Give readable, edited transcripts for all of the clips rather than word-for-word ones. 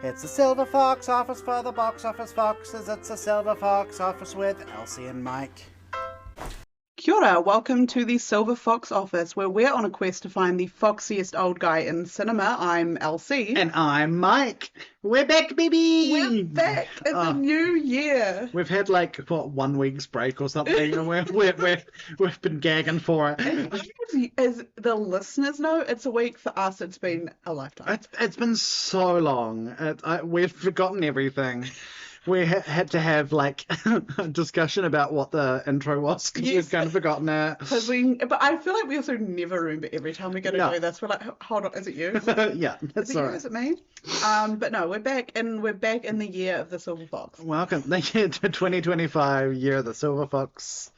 It's a silver fox office for the box office foxes. It's a silver fox office with Elsie and Mike. Kia ora, welcome to the Silver Fox office, where we're on a quest to find the foxiest old guy in cinema. I'm Elsie. And I'm Mike. We're back, baby! We're back in the new year. We've had 1 week's break or something, and we've been gagging for it. As the listeners know, it's a week. For us, it's been a lifetime. It's been so long. We've forgotten everything. We had to have a discussion about what the intro was because we've kind of forgotten it. But I feel like we also never remember every time we're going to do this. We're like, hold on, is it you? Yeah, that's is it all you? right. Is it me? But no, we're back, and we're back in the year of the Silver Fox. Welcome, thank you to 2025 year of the Silver Fox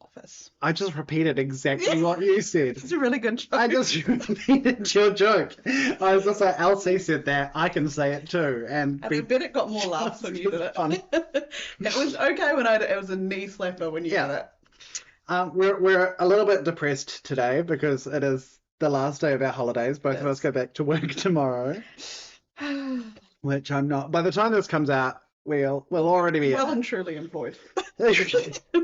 office. I just repeated exactly what you said. It's a really good joke. I just repeated your joke. I was just like, Elsie said that, I can say it too. And I bet it got more laughs when you did it. Funny. It was okay when I did it. It was a knee slapper when you did it. We're a little bit depressed today because it is the last day of our holidays. Both of us go back to work tomorrow, which I'm not. By the time this comes out, we'll already be well and truly employed.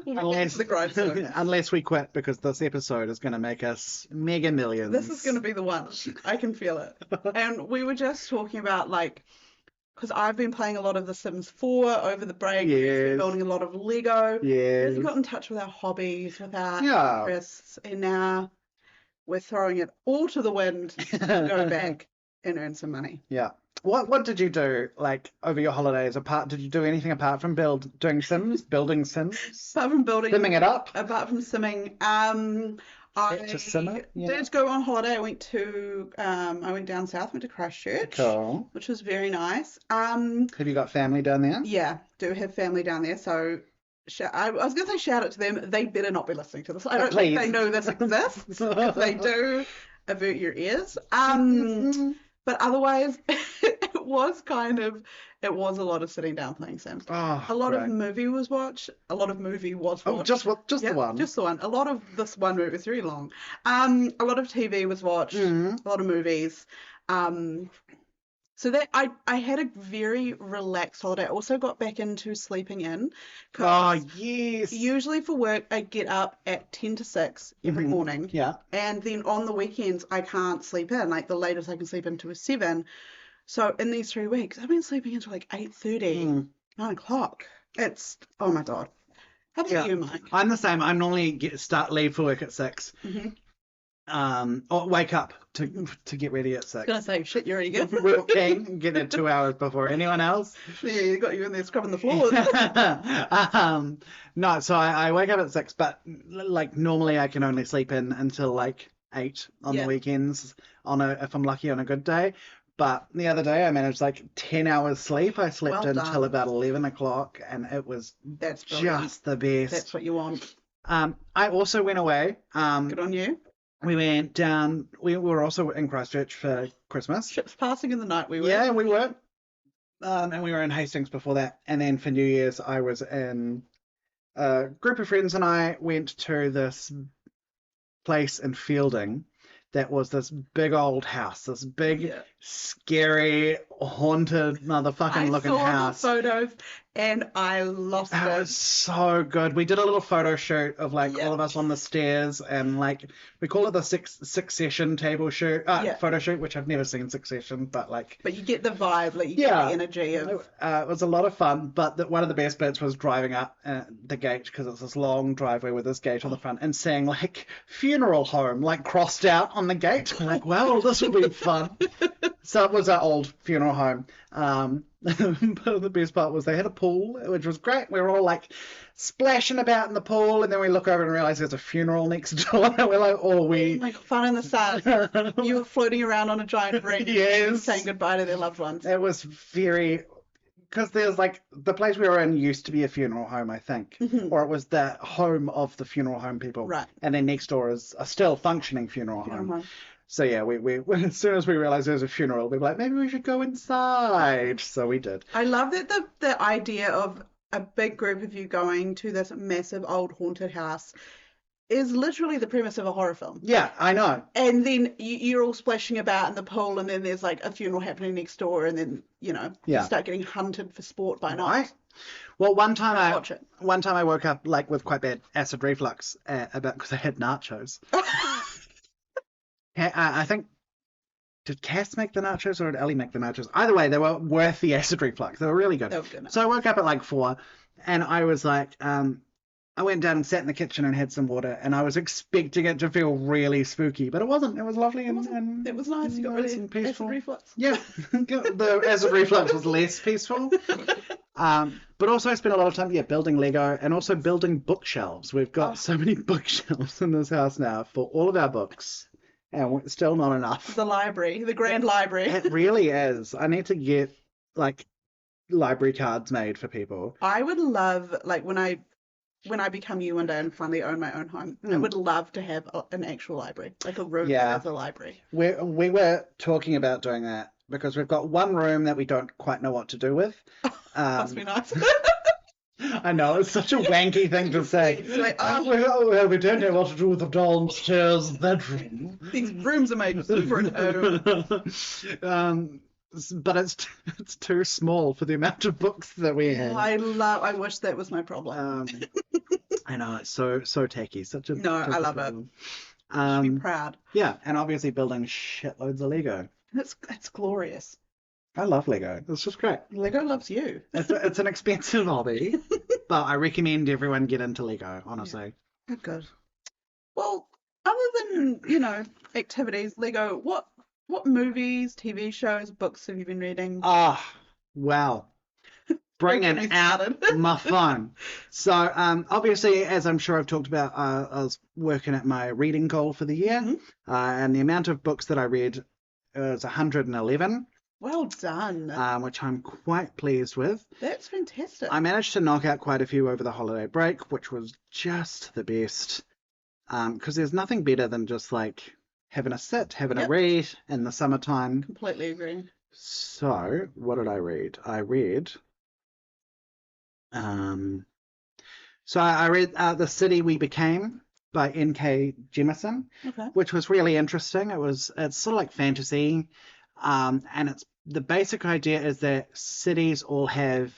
unless we quit, because this episode is going to make us mega millions. This is going to be the one. I can feel it. And we were just talking about because I've been playing a lot of The Sims 4 over the break. Yes. Building a lot of Lego. Yeah. We've got in touch with our hobbies, with our interests, and now we're throwing it all to the wind to go back and earn some money. Yeah. What did you do over your holidays? Did you do anything apart from building Sims? Apart from building, simming it up. Apart from simming, I did go on holiday. I went down south, went to Christchurch, cool, which was very nice. Have you got family down there? Yeah, do have family down there. So I was going to say shout out to them. They better not be listening to this. I don't think they know this exists. If they do, avert your ears. But otherwise, it was a lot of sitting down playing Sims. Oh, a lot of movie was watched. A lot of movie was watched. Just the one? Just the one. A lot of this one movie is very long. A lot of TV was watched. A lot of movies. So that I had a very relaxed holiday. I also got back into sleeping in. Oh, yes. Usually for work, I get up at 10 to 6 every morning. Yeah. And then on the weekends, I can't sleep in. The latest I can sleep into is 7. So in these 3 weeks, I've been sleeping until 8:30, 9 o'clock. It's, oh my God. How about you, Mike? I'm the same. I normally leave for work at 6. Or wake up to get ready at 6. I was going to say, shit, you're already good. Working, get there 2 hours before anyone else. Yeah, you got you in there scrubbing the floors. No, so I wake up at 6, but normally I can only sleep in until 8 on the weekends if I'm lucky on a good day. But the other day I managed 10 hours sleep. I slept until about 11 o'clock, and it was just the best. That's what you want. I also went away. Good on you. We went down. We were also in Christchurch for Christmas. Ships passing in the night. We were. Yeah, we were. And we were in Hastings before that. And then for New Year's, I was in a group of friends, and I went to this place in Fielding that was this big old house, this big, scary, haunted motherfucking looking house. I saw the photos and I lost it. It was so good. We did a little photo shoot of all of us on the stairs, and we call it the Succession table shoot, photo shoot, which I've never seen Succession, but But you get the vibe, you get the energy of. It was a lot of fun, but one of the best bits was driving up the gate, because it's this long driveway with this gate on the front, and seeing funeral home crossed out on the gate. I'm wow, this will be fun. So it was our old funeral home. But the best part was they had a pool, which was great. We were all splashing about in the pool, and then we look over and realize there's a funeral next door. And we're like, oh, we fun in the sun. You were floating around on a giant ring, saying goodbye to their loved ones. It was because there's the place we were in used to be a funeral home, I think, or it was the home of the funeral home people, right? And then next door is a still functioning funeral home. So yeah, we as soon as we realized there was a funeral, we were like, maybe we should go inside. So we did. I love that the idea of a big group of you going to this massive old haunted house is literally the premise of a horror film. Yeah, I know. And then you're all splashing about in the pool, and then there's like a funeral happening next door, and then you start getting hunted for sport by night. Well, one time I woke up like with quite bad acid reflux because I had nachos. I think, did Cass make the nachos or did Ellie make the nachos? Either way, they were worth the acid reflux. They were really good. So I woke up at like 4, and I was like, I went down and sat in the kitchen and had some water, and I was expecting it to feel really spooky, but it wasn't. It was lovely and it was nice. You got really and peaceful. Acid reflux. Yeah, the acid reflux was less peaceful. But also I spent a lot of time building Lego and also building bookshelves. We've got so many bookshelves in this house now for all of our books, and still not enough. The library, the grand library. It really is. I need to get like library cards made for people. I would love, like, when I become you one day and finally own my own home, I would love to have an actual library, like a room as a library. We were talking about doing that because we've got one room that we don't quite know what to do with. Must be nice. I know, it's such a wanky thing to say. Like, well, we don't know what to do with the downstairs bedroom. These rooms are made for an home. But it's too small for the amount of books that we have. I wish that was my problem. I know, it's so tacky. I love it. You should be proud. Yeah, and obviously building shitloads of Lego. It's glorious. I love Lego. It's just great. Lego loves you. It's an expensive hobby, but I recommend everyone get into Lego, honestly. Yeah. Good. Well, other than, activities, Lego, what movies, TV shows, books have you been reading? Wow. Bringing out my phone. So, obviously, as I'm sure I've talked about, I was working at my reading goal for the year, and the amount of books that I read was 111. Well done. Which I'm quite pleased with. That's fantastic. I managed to knock out quite a few over the holiday break, which was just the best. Because there's nothing better than just like having a read in the summertime. Completely agree. So, what did I read? I read The City We Became by N.K. Jemisin, which was really interesting. It's sort of like fantasy, and the basic idea is that cities all have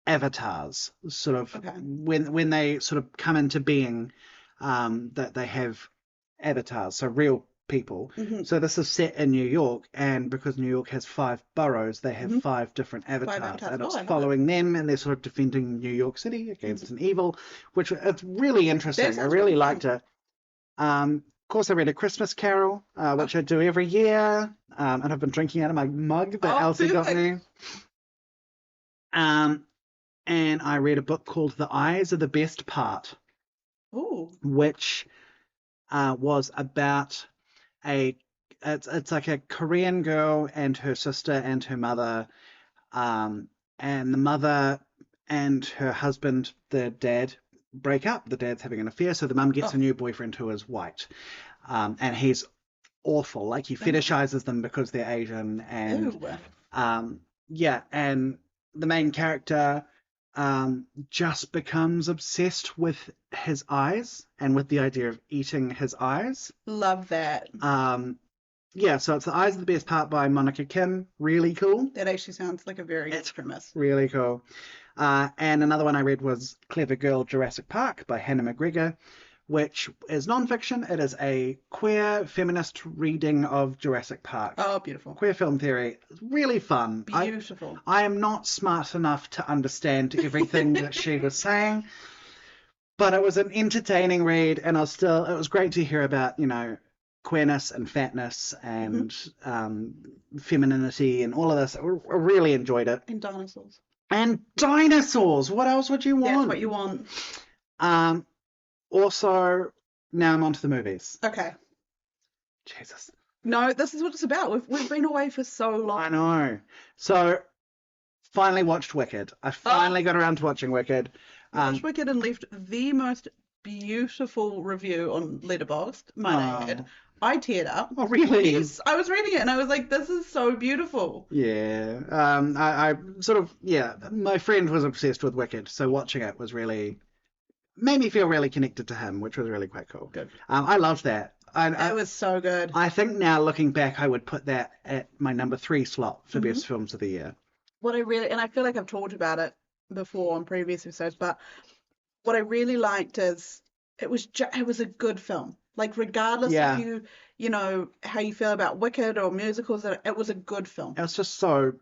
avatars, sort of when they sort of come into being, that they have avatars, so real people. So this is set in New York, and because New York has 5 boroughs, they have 5 different avatars, and it's following them, and they're sort of defending New York City against an evil, which it's really interesting. I really liked it. Of course, I read A Christmas Carol, which I do every year, and I've been drinking out of my mug that Elsie got me. And I read a book called The Eyes Are the Best Part, which was about it's like a Korean girl and her sister and her mother, and the mother and her husband, the dad, break up. The dad's having an affair, so the mum gets a new boyfriend who is white, and he's awful. Like, he fetishizes them because they're Asian, and and the main character just becomes obsessed with his eyes and with the idea of eating his eyes. Love that. So it's The Eyes Are the Best Part by Monica Kim. Really cool. That actually sounds like a very good premise. Really cool. And another one I read was Clever Girl Jurassic Park by Hannah McGregor, which is non-fiction. It is a queer feminist reading of Jurassic Park. Oh, beautiful. Queer film theory. It's really fun. Beautiful. I am not smart enough to understand everything that she was saying, but it was an entertaining read, and it was great to hear about, queerness and fatness and femininity and all of this. I really enjoyed it. And dinosaurs. And dinosaurs! What else would you want? That's what you want. Also, now I'm on to the movies. Okay. Jesus. No, this is what it's about. We've been away for so long. I know. So, finally watched Wicked. I finally got around to watching Wicked. Watched Wicked and left the most beautiful review on Letterboxd, might I add. I teared up. Oh, really? Yes, I was reading it and I was like, this is so beautiful. Yeah. I sort of, my friend was obsessed with Wicked, so watching it was really, made me feel really connected to him, which was really quite cool. Good. I loved that. It was so good. I think now looking back, I would put that at my number 3 slot for best films of the year. What I really, and I feel like I've talked about it before on previous episodes, but what I really liked is it was a good film. Like regardless of you know how you feel about Wicked or musicals, it was a good film. It was just so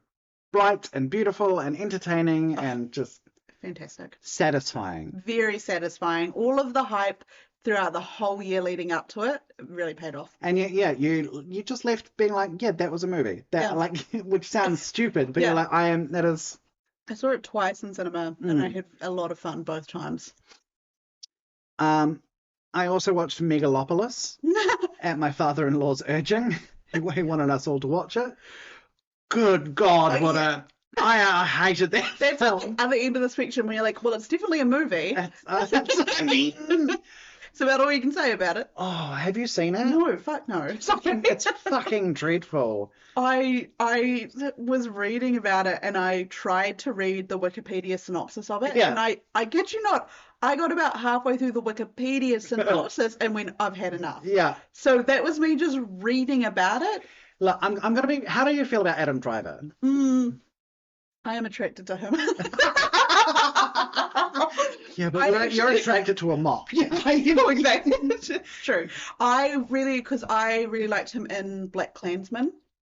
bright and beautiful and entertaining and just fantastic, satisfying. Very satisfying. All of the hype throughout the whole year leading up to it really paid off. And you just left being like, yeah, that was a movie. That like, which sounds stupid, but you're like, that is. I saw it twice in cinema, and I had a lot of fun both times. I also watched Megalopolis at my father-in-law's urging. He wanted us all to watch it. Good God, I hated that That's film. at the end of the spectrum where you're like, well, it's definitely a movie. That's what I mean. It's about all you can say about it. Oh, have you seen it? No, fuck no. It's fucking dreadful. I was reading about it and I tried to read the Wikipedia synopsis of it. Yeah. And I kid you not, I got about halfway through the Wikipedia synopsis and went, I've had enough. Yeah. So that was me just reading about it. Look, I'm gonna be. How do you feel about Adam Driver? I am attracted to him. Yeah, but you're attracted to a mop. Yeah, you know exactly. True. I really liked him in Black Klansman.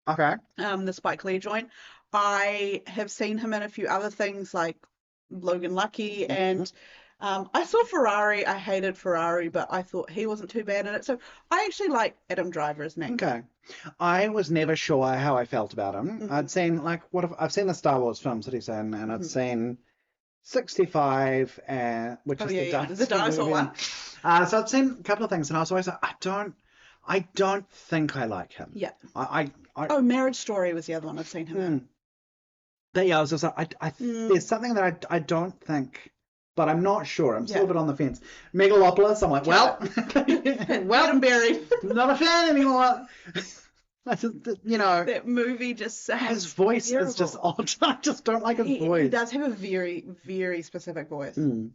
Okay. The Spike Lee joint. I have seen him in a few other things like Logan Lucky and I saw Ferrari. I hated Ferrari, but I thought he wasn't too bad in it. So I actually like Adam Driver as Nick. Okay. I was never sure how I felt about him. I'd seen I've seen the Star Wars films that he's in, and I'd seen 65, which is the dinosaur one. So I'd seen a couple of things, and I was always like, I don't think I like him. Yeah. Marriage Story was the other one I've seen him in. But yeah, I was just like, there's something that I don't think, but I'm not sure. I'm still a bit on the fence. Megalopolis, I'm like, well, I'm buried. Not a fan anymore. That movie just his voice is just odd. I just don't like his voice. He does have a very, very specific voice. And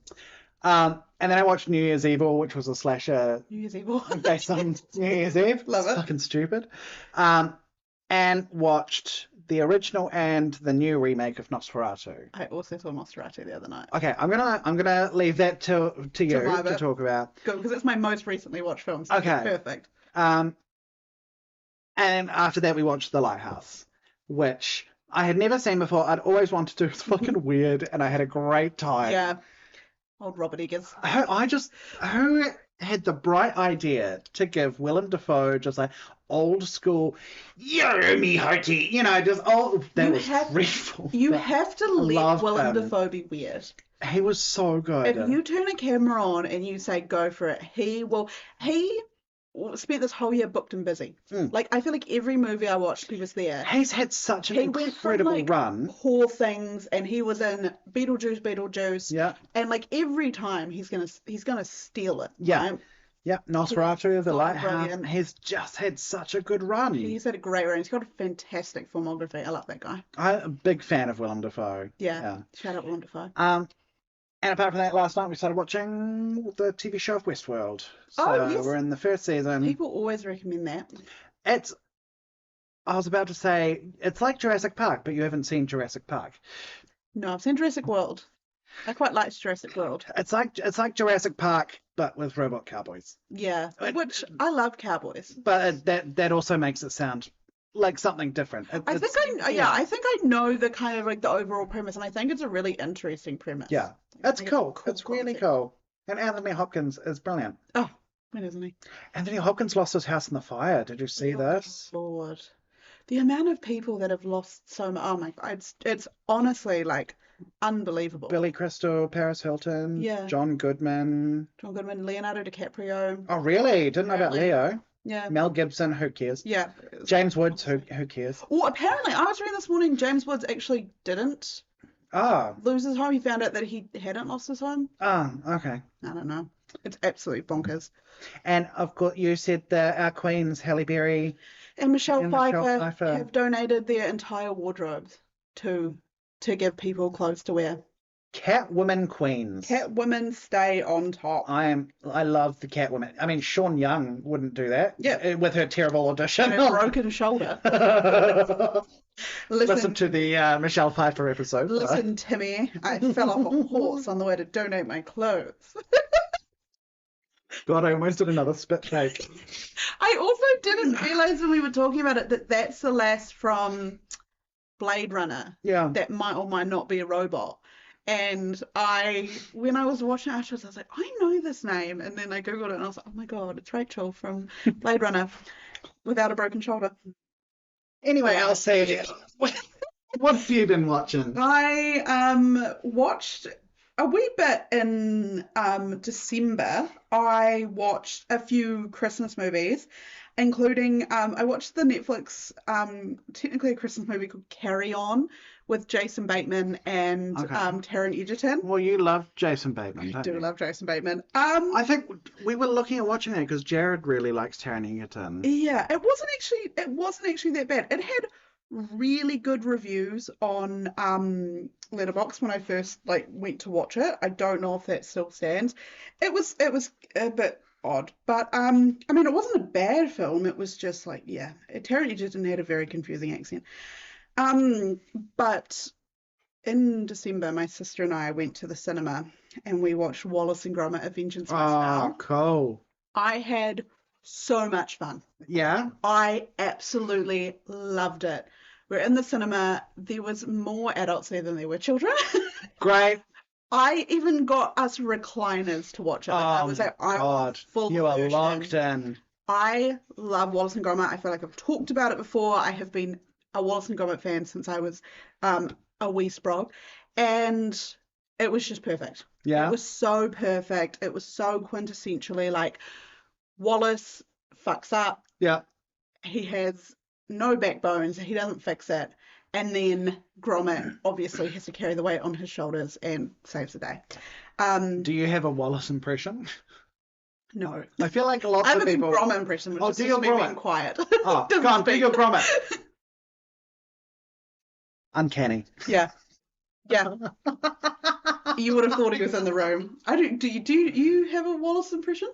then I watched New Year's Evil, which was a slasher. New Year's Evil. Based on New Year's Eve. Love it. Fucking stupid. And watched the original and the new remake of Nosferatu. I also saw Nosferatu the other night. Okay, I'm gonna leave that to you to talk about. Good, because it's my most recently watched film. So okay. Perfect. And after that we watched The Lighthouse, which I had never seen before. I'd always wanted to. It's fucking weird, and I had a great time. Yeah. Old Robert Eggers. Who had the bright idea to give Willem Dafoe just like old school, you're me hearty, just that was dreadful. You have to let Willem Dafoe be weird. He was so good. If you turn a camera on and you say go for it, he spent this whole year booked and busy. Like I feel like every movie I watched he was there. He's had such an incredible run. Poor Things, and he was in Beetlejuice. Yeah. And like every time he's gonna steal it. Yeah. Right? Yeah, Nosferatu, The Lighthouse. Brilliant. He's just had such a good run. He's had a great run. He's got a fantastic filmography. I love that guy. I'm a big fan of Willem Dafoe. Yeah. Shout out Willem Dafoe. And apart from that, last night we started watching the TV show of Westworld. So yes. We're in the first season. People always recommend that. I was about to say, it's like Jurassic Park, but you haven't seen Jurassic Park. No, I've seen Jurassic World. I quite liked Jurassic World. It's like Jurassic Park, but with robot cowboys. Yeah, which I love cowboys. But that also makes it sound like something different. I think I know the kind of like the overall premise, and I think it's a really interesting premise. Yeah, it's cool. It's really concept. Cool. And Anthony Hopkins is brilliant. Oh, when isn't he? Anthony Hopkins lost his house in the fire. Did you see this? Lord, the amount of people that have lost so much. Oh my God, it's honestly like unbelievable. Billy Crystal, Paris Hilton, John Goodman, Leonardo DiCaprio. Oh really? Didn't know about Leo. Yeah. Mel Gibson, who cares? Yeah. James Woods, who cares? Well, apparently, I was reading this morning, James Woods actually didn't lose his home. He found out that he hadn't lost his home. Oh, okay. I don't know. It's absolutely bonkers. And of course, you said our queens, Halle Berry and Michelle Pfeiffer have donated their entire wardrobes to give people clothes to wear. Catwoman queens. Catwomen stay on top. I love the Catwoman. I mean, Sean Young wouldn't do that. Yeah. With her terrible audition. And a broken shoulder. Listen to the Michelle Pfeiffer episode. Listen, Timmy, I fell off a horse on the way to donate my clothes. God, I almost did another spit take. I also didn't realize when we were talking about it that that's the lass from Blade Runner. Yeah. That might or might not be a robot. And when I was watching it afterwards, I was like, I know this name. And then I Googled it and I was like, oh my God, it's Rachel from Blade Runner without a broken shoulder. Anyway, I'll say, what have you been watching? I watched a wee bit in December. I watched a few Christmas movies, including I watched the Netflix, technically a Christmas movie called Carry On with Jason Bateman and Taron Egerton. Well, you love Jason Bateman, don't you? I do love Jason Bateman. I think we were looking at watching it because Jared really likes Taron Egerton. Yeah, it wasn't actually that bad. It had really good reviews on Letterboxd when I first went to watch it. I don't know if that still stands. It was a bit odd, but I mean, it wasn't a bad film. It was just Taron Egerton had a very confusing accent. But in December, my sister and I went to the cinema and we watched Wallace and Gromit: A Vengeance Must Now. Oh, cool. I had so much fun. Yeah? I absolutely loved it. We're in the cinema. There was more adults there than there were children. Great. I even got us recliners to watch it. I was like, I'm full you are immersion. locked in. I love Wallace and Gromit. I feel like I've talked about it before. I have been a Wallace and Gromit fan since I was a wee sprog, and it was just perfect. Yeah. It was so perfect. It was so quintessentially Wallace fucks up. Yeah. He has no backbones. He doesn't fix it. And then Gromit obviously has to carry the weight on his shoulders and saves the day. Do you have a Wallace impression? No. I feel like lots of people... I have a Gromit impression, which is just me being quiet. Oh, go on, do your Gromit. Uncanny. Yeah. Yeah. You would have thought he was in the room. Do you have a Wallace impression?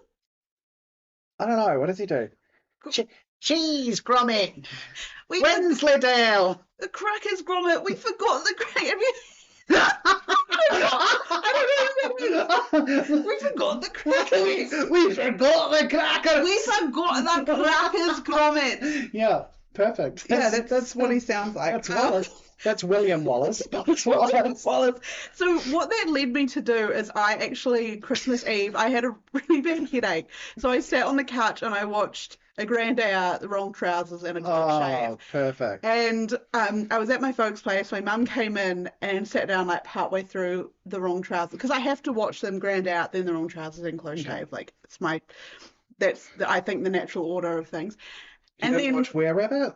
I don't know. What does he do? Cheese, Gromit. Wensleydale. The crackers, Gromit. We forgot the crackers. We forgot the crackers. We forgot the crackers. We forgot the crackers, Gromit. Yeah, perfect. That's what he sounds like. That's Wallace. That's William Wallace. Wallace. So what that led me to do is Christmas Eve, I had a really bad headache. So I sat on the couch and I watched A Grand Day Out, The Wrong Trousers, and A Clean Shave. Oh, perfect. And I was at my folks' place. My mum came in and sat down partway through The Wrong Trousers because I have to watch them Grand Day Out, then The Wrong Trousers, and Close Shave. I think the natural order of things. You didn't watch Were Rabbit?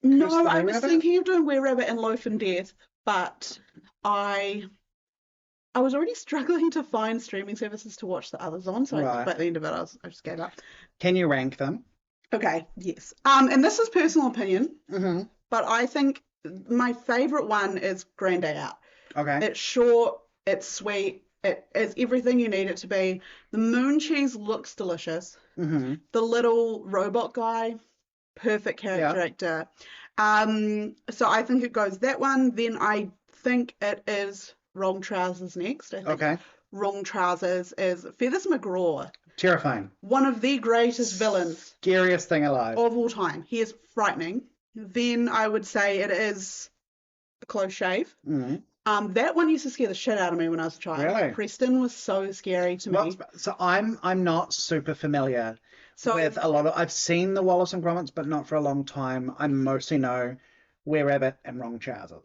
No, I was thinking of doing Were Rabbit and Loaf and Death, but I was already struggling to find streaming services to watch the others on, so by the end of it, I just gave up. Can you rank them? Okay, yes. And this is personal opinion, but I think my favourite one is Grand Day Out. Okay. It's short, it's sweet, it is everything you need it to be. The moon cheese looks delicious. The little robot guy, perfect character actor. So I think it goes that one. Then I think it is Wrong Trousers next. I think Wrong Trousers is Feathers McGraw. Terrifying. One of the greatest villains. Scariest thing alive. Of all time. He is frightening. Then I would say it is A Close Shave. That one used to scare the shit out of me when I was a child. Really? Preston was so scary to me. So I'm not super familiar with a lot of... I've seen the Wallace and Gromits, but not for a long time. I mostly know Were Rabbit and Wrong Trousers.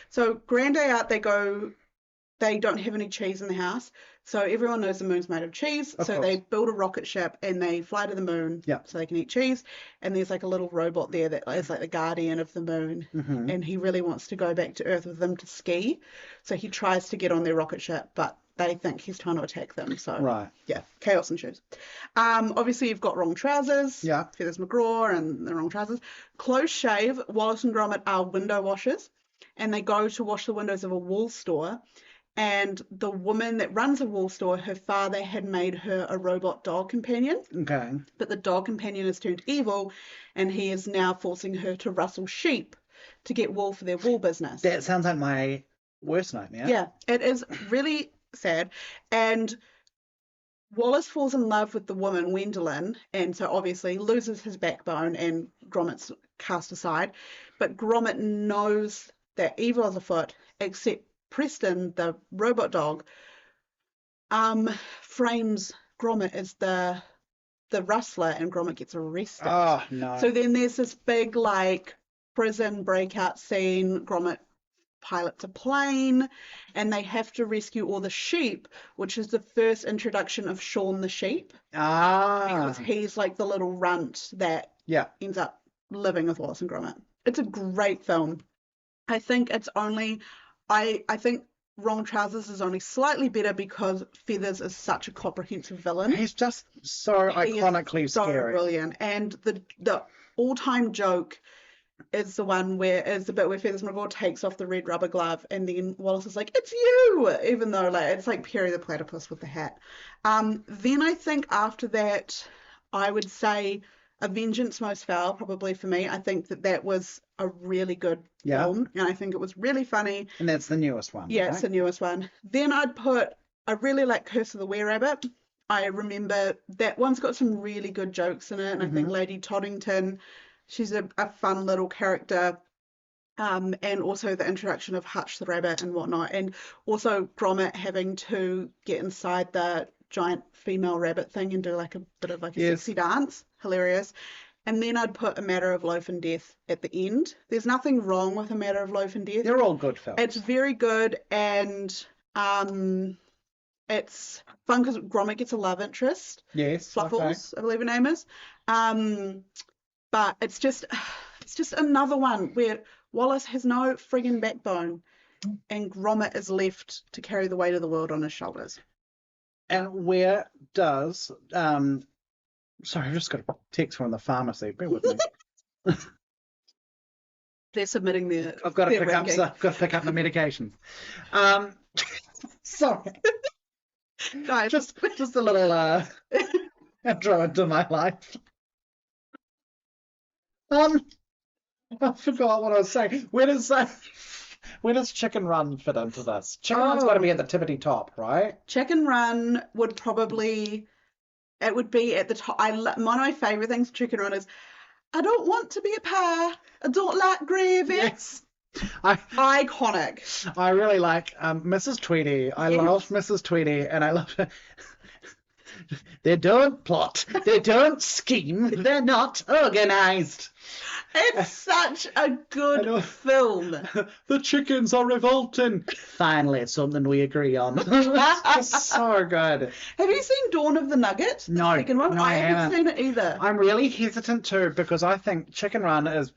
So Grand Day Out, they don't have any cheese in the house. So everyone knows the moon's made of cheese. Of course. They build a rocket ship and they fly to the moon so they can eat cheese. And there's a little robot there that is the guardian of the moon. And he really wants to go back to Earth with them to ski. So he tries to get on their rocket ship, but they think he's trying to attack them. So chaos ensues. Obviously you've got Wrong Trousers. Feathers McGraw and the Wrong Trousers. Close Shave, Wallace and Gromit are window washers. And they go to wash the windows of a wool store. and the woman that runs a wool store, her father had made her a robot dog companion. Okay. But the dog companion has turned evil, and he is now forcing her to rustle sheep to get wool for their wool business. That sounds like my worst nightmare. Yeah, it is really sad. And Wallace falls in love with the woman, Gwendolyn, and so obviously loses his backbone and Gromit's cast aside. But Gromit knows that evil is afoot, except Preston, the robot dog, frames Gromit as the rustler, and Gromit gets arrested. Oh, no. So then there's this big, like, prison breakout scene. Gromit pilots a plane, and they have to rescue all the sheep, which is the first introduction of Shaun the sheep. Because he's like the little runt that ends up living with Wallace and Gromit. It's a great film. I think it's only, I think Wrong Trousers is only slightly better because Feathers is such a comprehensive villain. He's just so iconically so scary. Brilliant. And the all-time joke is the bit where Feathers McGraw takes off the red rubber glove, and then Wallace is like, "It's you!" Even though like it's like Perry the Platypus with the hat. Then I think after that, I would say A Vengeance Most Foul, probably for me. I think that was a really good film, and I think it was really funny. And that's the newest one. Yeah, right? It's the newest one. Then I really like Curse of the Were-Rabbit. I remember that one's got some really good jokes in it, and I think Lady Toddington, she's a fun little character. And also the introduction of Hutch the Rabbit and whatnot, and also Gromit having to get inside the giant female rabbit thing and do like a bit of like a sexy dance. Hilarious. And then I'd put A Matter of Loaf and Death at the end. There's nothing wrong with A Matter of Loaf and Death. They're all good films. It's very good, and it's fun because Gromit gets a love interest. Yes. Fluffles, I believe her name is. But it's just another one where Wallace has no friggin' backbone, and Gromit is left to carry the weight of the world on his shoulders. And where does sorry, I've just got a text from the pharmacy. Bear with me. They're submitting their. I've got to pick up the medication. Sorry. No, just a little intro into my life. I forgot what I was saying. Where does Chicken Run fit into this? Chicken Run's got to be at the tippity top, right? Chicken Run would probably, it would be at the top. One of my favourite things in Chicken Run is, I don't want to be a pie. I don't like gravy. Yes. Iconic. I really like Mrs. Tweedy. I love Mrs. Tweedy, and I love her. They don't plot. They don't scheme. They're not organised. It's such a good film. The chickens are revolting. Finally, something we agree on. It's so good. Have you seen Dawn of the Nugget? No, second one? no, I haven't seen it either. I'm really hesitant too, because I think Chicken Run is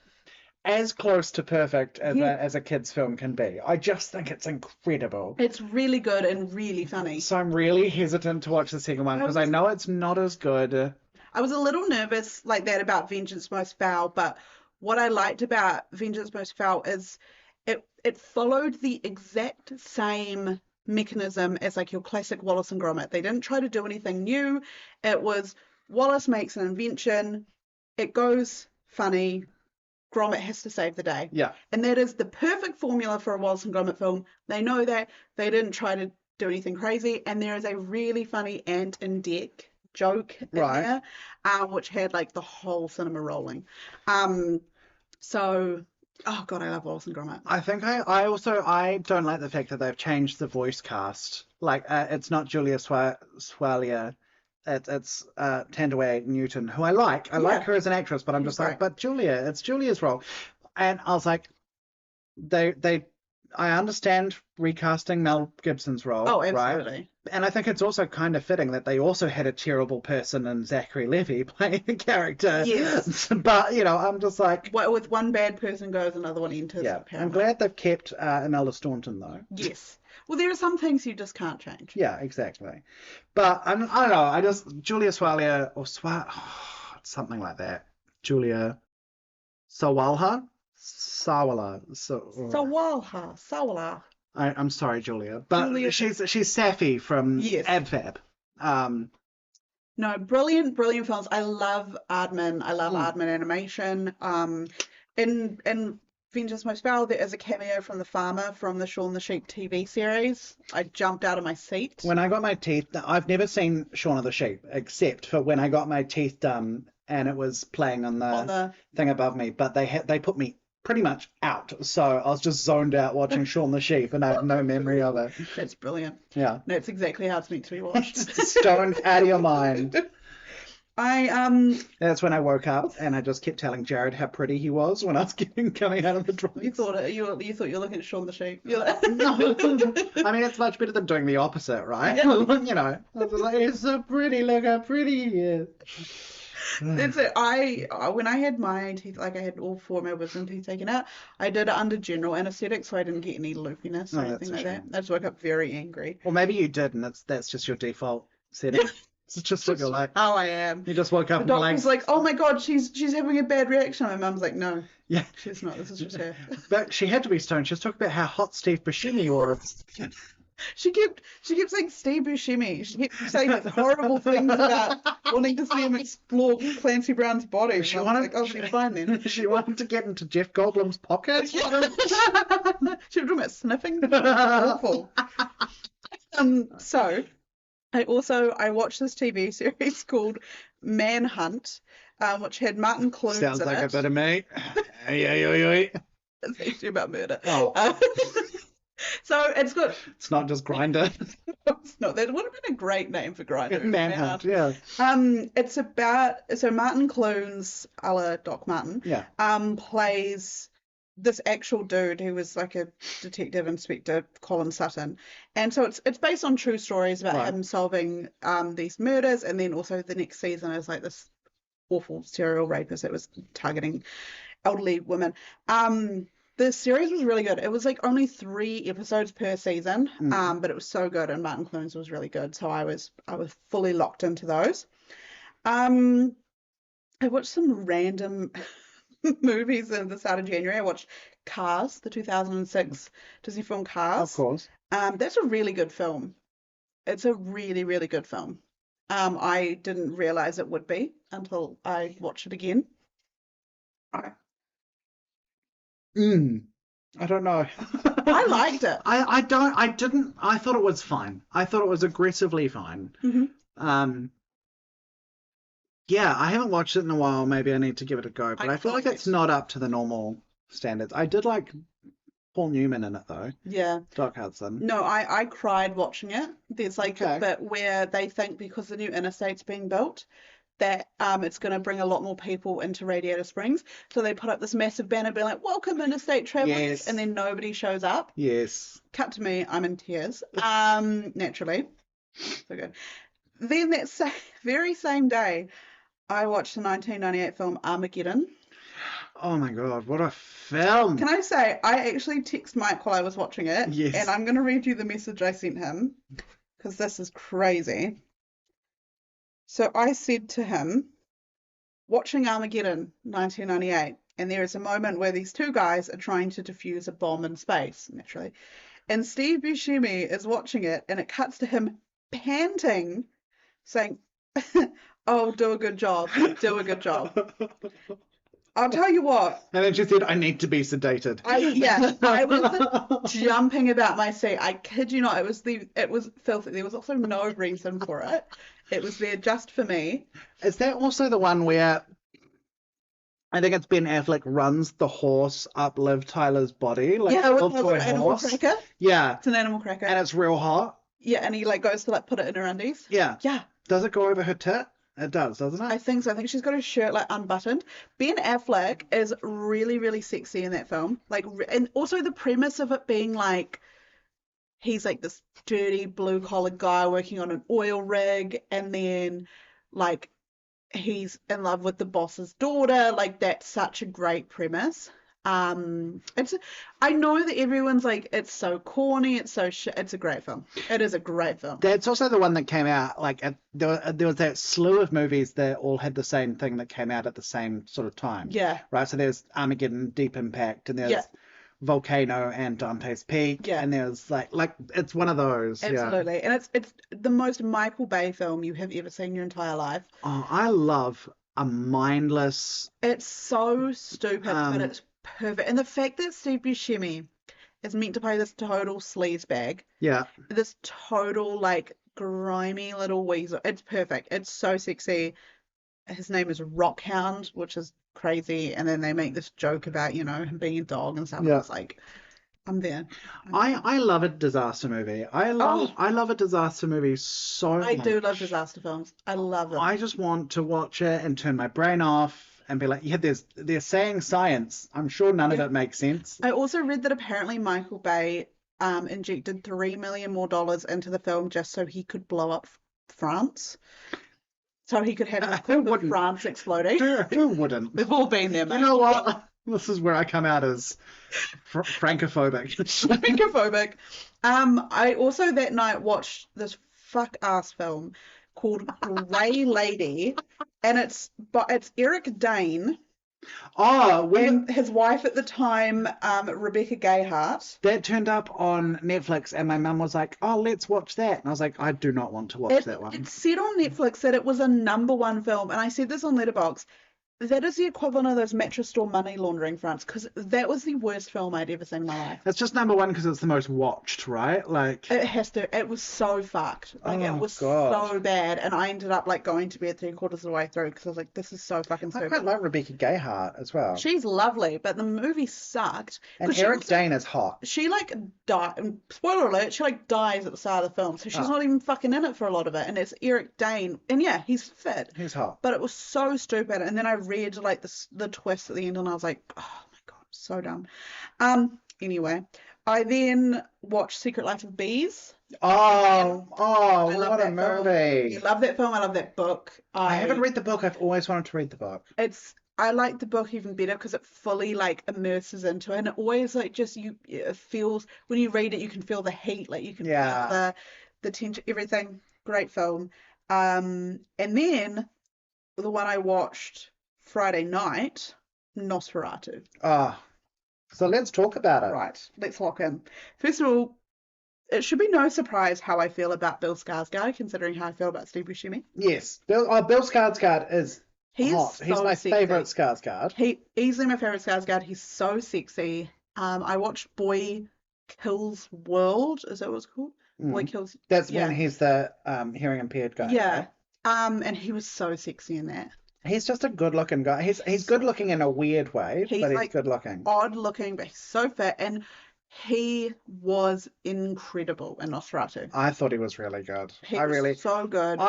as close to perfect as a kid's film can be. I just think it's incredible. It's really good and really funny. So I'm really hesitant to watch the second one because I know it's not as good. I was a little nervous like that about Vengeance Most Foul, but what I liked about Vengeance Most Foul is it followed the exact same mechanism as like your classic Wallace and Gromit. They didn't try to do anything new. It was Wallace makes an invention, it goes funny, Gromit has to save the day. Yeah. And that is the perfect formula for a Wallace and Gromit film. They know that. They didn't try to do anything crazy. And there is a really funny Ant and Dec joke in there, which had like the whole cinema rolling. So, oh God, I love Wallace and Gromit. I think I don't like the fact that they've changed the voice cast. Like, it's not Julia Swalia. It's Tandaway Newton, who I like. I like her as an actress, but I'm just like, but Julia, it's Julia's role. And I was like, I understand recasting Mel Gibson's role. Oh, absolutely. Right? And I think it's also kind of fitting that they also had a terrible person in Zachary Levi playing the character. Yes. But, I'm just like... Well, with one bad person goes, another one enters. Yeah, apparently. I'm glad they've kept Imelda Staunton, though. Yes. Well, there are some things you just can't change. Yeah, exactly. But, I don't know, Julia Swalia, or something like that. Julia Sawalha? Sawala. Sawalha. I'm sorry, Julia, but Julia. she's Safi from Yes. AbFab. No, brilliant films. I love Aardman. I love Aardman animation. In Vengeance Most Foul, there is a cameo from the farmer from the Shaun the Sheep TV series. I jumped out of my seat. When I got my teeth, I've never seen Shaun of the Sheep except for when I got my teeth done and it was playing on the thing above me. But they put me pretty much out, so I was just zoned out watching Shaun the Sheep, and I have no memory of it. That's brilliant. Yeah, that's exactly how it's meant to be watched. Stoned out of your mind. That's when I woke up and I just kept telling Jared how pretty he was when I was coming out of the drugs. You thought you were looking at Shaun the Sheep. You're like... No, I mean it's much better than doing the opposite, right? Yeah. You know, I was like, it's so pretty, look how pretty he is. That's it. When I had my teeth, like I had all 4 of my wisdom teeth taken out, I did it under general anesthetic, so I didn't get any loopiness or anything like that. I just woke up very angry. Well, maybe you did, and that's just your default setting. It's just what you're like. How I am. You just woke up and the doctor's like, oh my god, she's having a bad reaction. My mum's like, no, yeah, she's not. This is just her. But she had to be stoned. She was talking about how hot Steve Buscemi was. She kept saying Steve Buscemi. She kept saying these horrible things about wanting to see him explore Clancy Brown's body. She wanted, like, oh, she's fine then. She wanted to get into Jeff Goldblum's pocket. She was talking about sniffing. Awful. So I watched this TV series called Manhunt, which had Martin Clunes Sounds in like it. a bit of me. It's actually about murder. Oh. So it's good. It's not just Grindr. It's not. That would have been a great name for Grindr. Manhunt, yeah. It's about, so Martin Clunes, a la Doc Martin, yeah, plays this actual dude who was like a detective inspector, Colin Sutton, and so it's based on true stories about him solving these murders, and then also the next season is like this awful serial rapist that was targeting elderly women. The series was really good. It was like only 3 episodes per season, but it was so good, and Martin Clunes was really good, so I was fully locked into those. I watched some random movies in the start of January. I watched Cars, the 2006 Disney film Cars. Of course. That's a really good film. It's a really, really good film. I didn't realize it would be until I watched it again. I don't know. I liked it. I didn't. I thought it was fine. I thought it was aggressively fine. Mm-hmm. Yeah, I haven't watched it in a while. Maybe I need to give it a go. But I feel like it's not up to the normal standards. I did like Paul Newman in it though. Yeah. Doc Hudson. No, I cried watching it. There's like a bit where they think because the new interstate's being built, that it's going to bring a lot more people into Radiator Springs. So they put up this massive banner being like, welcome interstate travelers. Yes. And then nobody shows up. Yes. Cut to me, I'm in tears. Naturally. So good. Then that very same day, I watched the 1998 film Armageddon. Oh my god, what a film. Can I say, I actually texted Mike while I was watching it. Yes. And I'm going to read you the message I sent him, because this is crazy. So I said to him, watching Armageddon 1998, and there is a moment where these 2 guys are trying to defuse a bomb in space, naturally. And Steve Buscemi is watching it, and it cuts to him panting, saying, oh, do a good job, do a good job. I'll tell you what. And then she said, I need to be sedated. I was jumping about my seat. I kid you not. It was filthy. There was also no reason for it. It was there just for me. Is that also the one where I think it's Ben Affleck runs the horse up Liv Tyler's body? Like, yeah, with an animal cracker. Yeah. It's an animal cracker. And it's real hot. Yeah, and he like goes to like put it in her undies. Yeah. Yeah. Does it go over her tit? It does, doesn't it? I think so. I think she's got her shirt like unbuttoned. Ben Affleck is really, really sexy in that film. Like, and also the premise of it being like he's like this dirty blue collar guy working on an oil rig, and then like he's in love with the boss's daughter. Like that's such a great premise. I know that everyone's like, it's so corny, it's so it's a great film. It is a great film. That's also the one that came out like there was that slew of movies that all had the same thing that came out at the same sort of time. Yeah. Right. So there's Armageddon, Deep Impact, and there's Volcano and Dante's Peak, Yeah. and there's like it's one of those. Absolutely. And it's the most Michael Bay film you have ever seen in your entire life. Oh, I love a mindless. It's so stupid, but it's perfect. And the fact that Steve Buscemi is meant to play this total sleazebag, Yeah. this total like grimy little weasel. It's perfect. It's so sexy. His name is Rockhound, which is crazy. And then they make this joke about, him being a dog and stuff. Yeah. It's like, I'm there. I love a disaster movie. I love a disaster movie so much. I do love disaster films. I love them. I just want to watch it and turn my brain off and be like, yeah, they're saying science. I'm sure none of it makes sense. I also read that apparently Michael Bay injected $3 million more into the film just so he could blow up France. So he could have a clip of France exploding. Who wouldn't? We've all been there, mate. You know what? This is where I come out as francophobic. Francophobic. I also that night watched this fuck-ass film called Grey Lady, and it's Eric Dane. Oh, and his wife at the time, Rebecca Gayheart. That turned up on Netflix, and my mum was like, "Oh, let's watch that." And I was like, "I do not want to watch that one." It said on Netflix that it was a #1 film, and I said this on Letterboxd. That is the equivalent of those mattress store money laundering fronts, because that was the worst film I'd ever seen in my life. It's just #1 because it's the most watched, right? Like it has to. It was so fucked. Like it was so bad, and I ended up like going to bed 3/4 of the way through because I was like, "This is so fucking stupid." I quite like Rebecca Gayheart as well. She's lovely, but the movie sucked. And Eric Dane is hot. She like died. Spoiler alert! She like dies at the start of the film, so she's not even fucking in it for a lot of it. And it's Eric Dane, and yeah, he's fit. He's hot. But it was so stupid. And then I read like the twist at the end, and I was like, oh my god, so dumb. Anyway, I then watched Secret Life of Bees. Oh, what a movie! I love that film. I love that book. I haven't read the book. I've always wanted to read the book. I like the book even better because it fully like immerses into it, and it always like just it feels when you read it, you can feel the heat, like you can feel the tension, everything. Great film. And then the one I watched Friday night, Nosferatu. So let's talk about it. Right, let's lock in. First of all, it should be no surprise how I feel about Bill Skarsgård, considering how I feel about Steve Buscemi. Yes, Bill Skarsgård is hot. So he's my favorite Skarsgård. Easily my favorite Skarsgård. He's so sexy. I watched Boy Kills World. Is that what it's called? Boy Kills. That's when he's the hearing impaired guy. Yeah. Right? And he was so sexy in that. He's just a good-looking guy. He's good-looking in a weird way, but he's like good-looking. Odd-looking, but he's so fit, and he was incredible in Nosferatu. I thought he was really good. He was so good.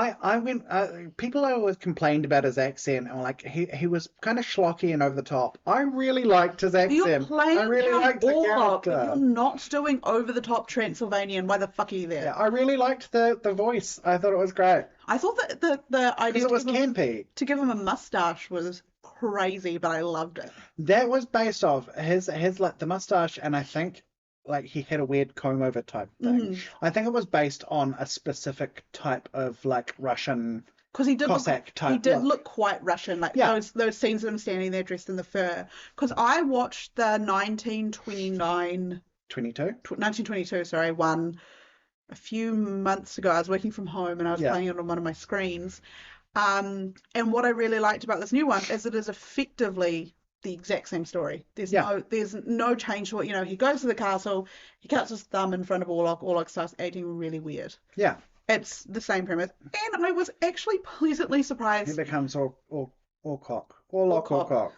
People always complained about his accent, and like he was kind of schlocky and over the top. I really liked his accent. You're playing I really liked the character. You're not doing over-the-top Transylvanian. Why the fuck are you there? Yeah, I really liked the voice. I thought it was great. I thought that the idea it was campy. To give him a mustache was crazy, but I loved it. That was based off his like the mustache, and I think like he had a weird comb over type thing. I think it was based on a specific type of like Russian Cossack type. He did look quite Russian, like those scenes of him standing there dressed in the fur. Because I watched the 1922 one a few months ago. I was working from home and I was playing it on one of my screens. And what I really liked about this new one is it is effectively the exact same story. There's no change to it. He goes to the castle, he cuts his thumb in front of Orlok starts acting really weird. Yeah. It's the same premise. And I was actually pleasantly surprised. He becomes Orlok. Well,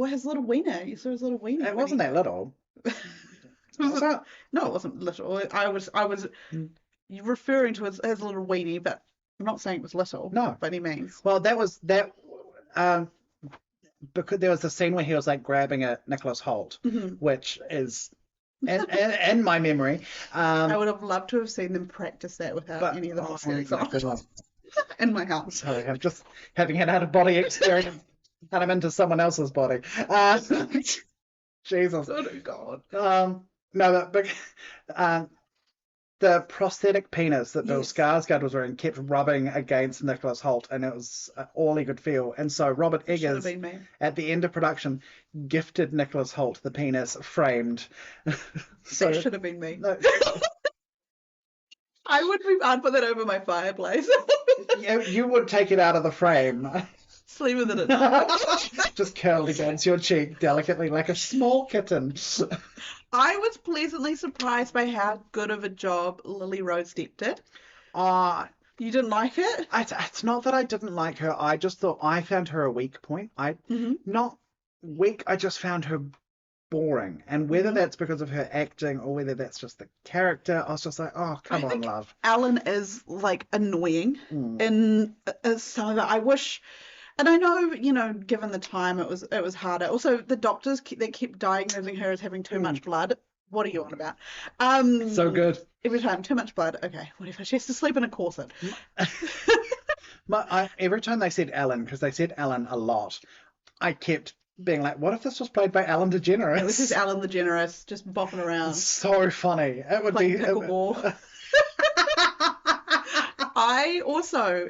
his little wiener. You saw his little wiener. It wasn't that little. No, it wasn't little. I was referring to his little weenie, but I'm not saying it was little. No. By any means. Well, because there was a scene where he was like grabbing at Nicholas Hoult, which is in my memory. I would have loved to have seen them practice that without any of the prosthetics on. In my house. Sorry, I'm just having an out of body experience. And I'm into someone else's body. Jesus. Oh God. No, but the prosthetic penis that Bill Yes. Skarsgård was wearing kept rubbing against Nicholas Hoult, and it was all he could feel. And so Robert Should have Eggers, been me. at the end of production, gifted Nicholas Hoult the penis framed. That should have been me. No, I'd put that over my fireplace. you would take it out of the frame. Sleep with it at night. Just curled against your cheek delicately like a small kitten. I was pleasantly surprised by how good of a job Lily Rose Depp did. You didn't like it? It's not that I didn't like her. I just thought I found her a weak point. Not weak. I just found her boring. And whether that's because of her acting or whether that's just the character, I was just like, oh, come on, love. Alan is like annoying in some of it. I wish. And I know, you know, given the time, it was harder. Also, the doctors they kept diagnosing her as having too much blood. What are you on about? So good. Every time, too much blood. Okay, whatever. She has to sleep in a corset. Every time they said Ellen, because they said Ellen a lot, I kept being like, what if this was played by Ellen DeGeneres? It was just Ellen DeGeneres just bopping around. So funny. It would Like be pickleball.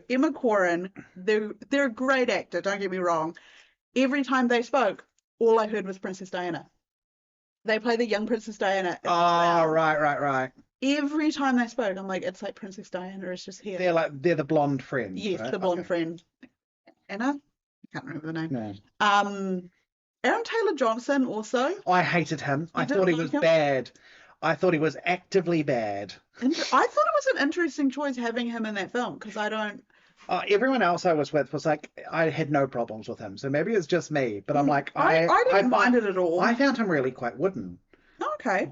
Emma Corrin, they're a great actor, don't get me wrong. Every time they spoke, all I heard was Princess Diana. They play the young Princess Diana. Oh, right. Every time they spoke, I'm like, it's like Princess Diana is just here. They're the blonde friend. Yes, right? the blonde friend. Anna? I can't remember the name. No. Aaron Taylor Johnson also. I hated him. I didn't thought he like was him? bad. I thought he was actively bad. I thought it was an interesting choice having him in that film because I don't. Everyone else I was with was like, I had no problems with him. So maybe it's just me, but I'm like, I didn't mind it at all. I found him really quite wooden. Okay.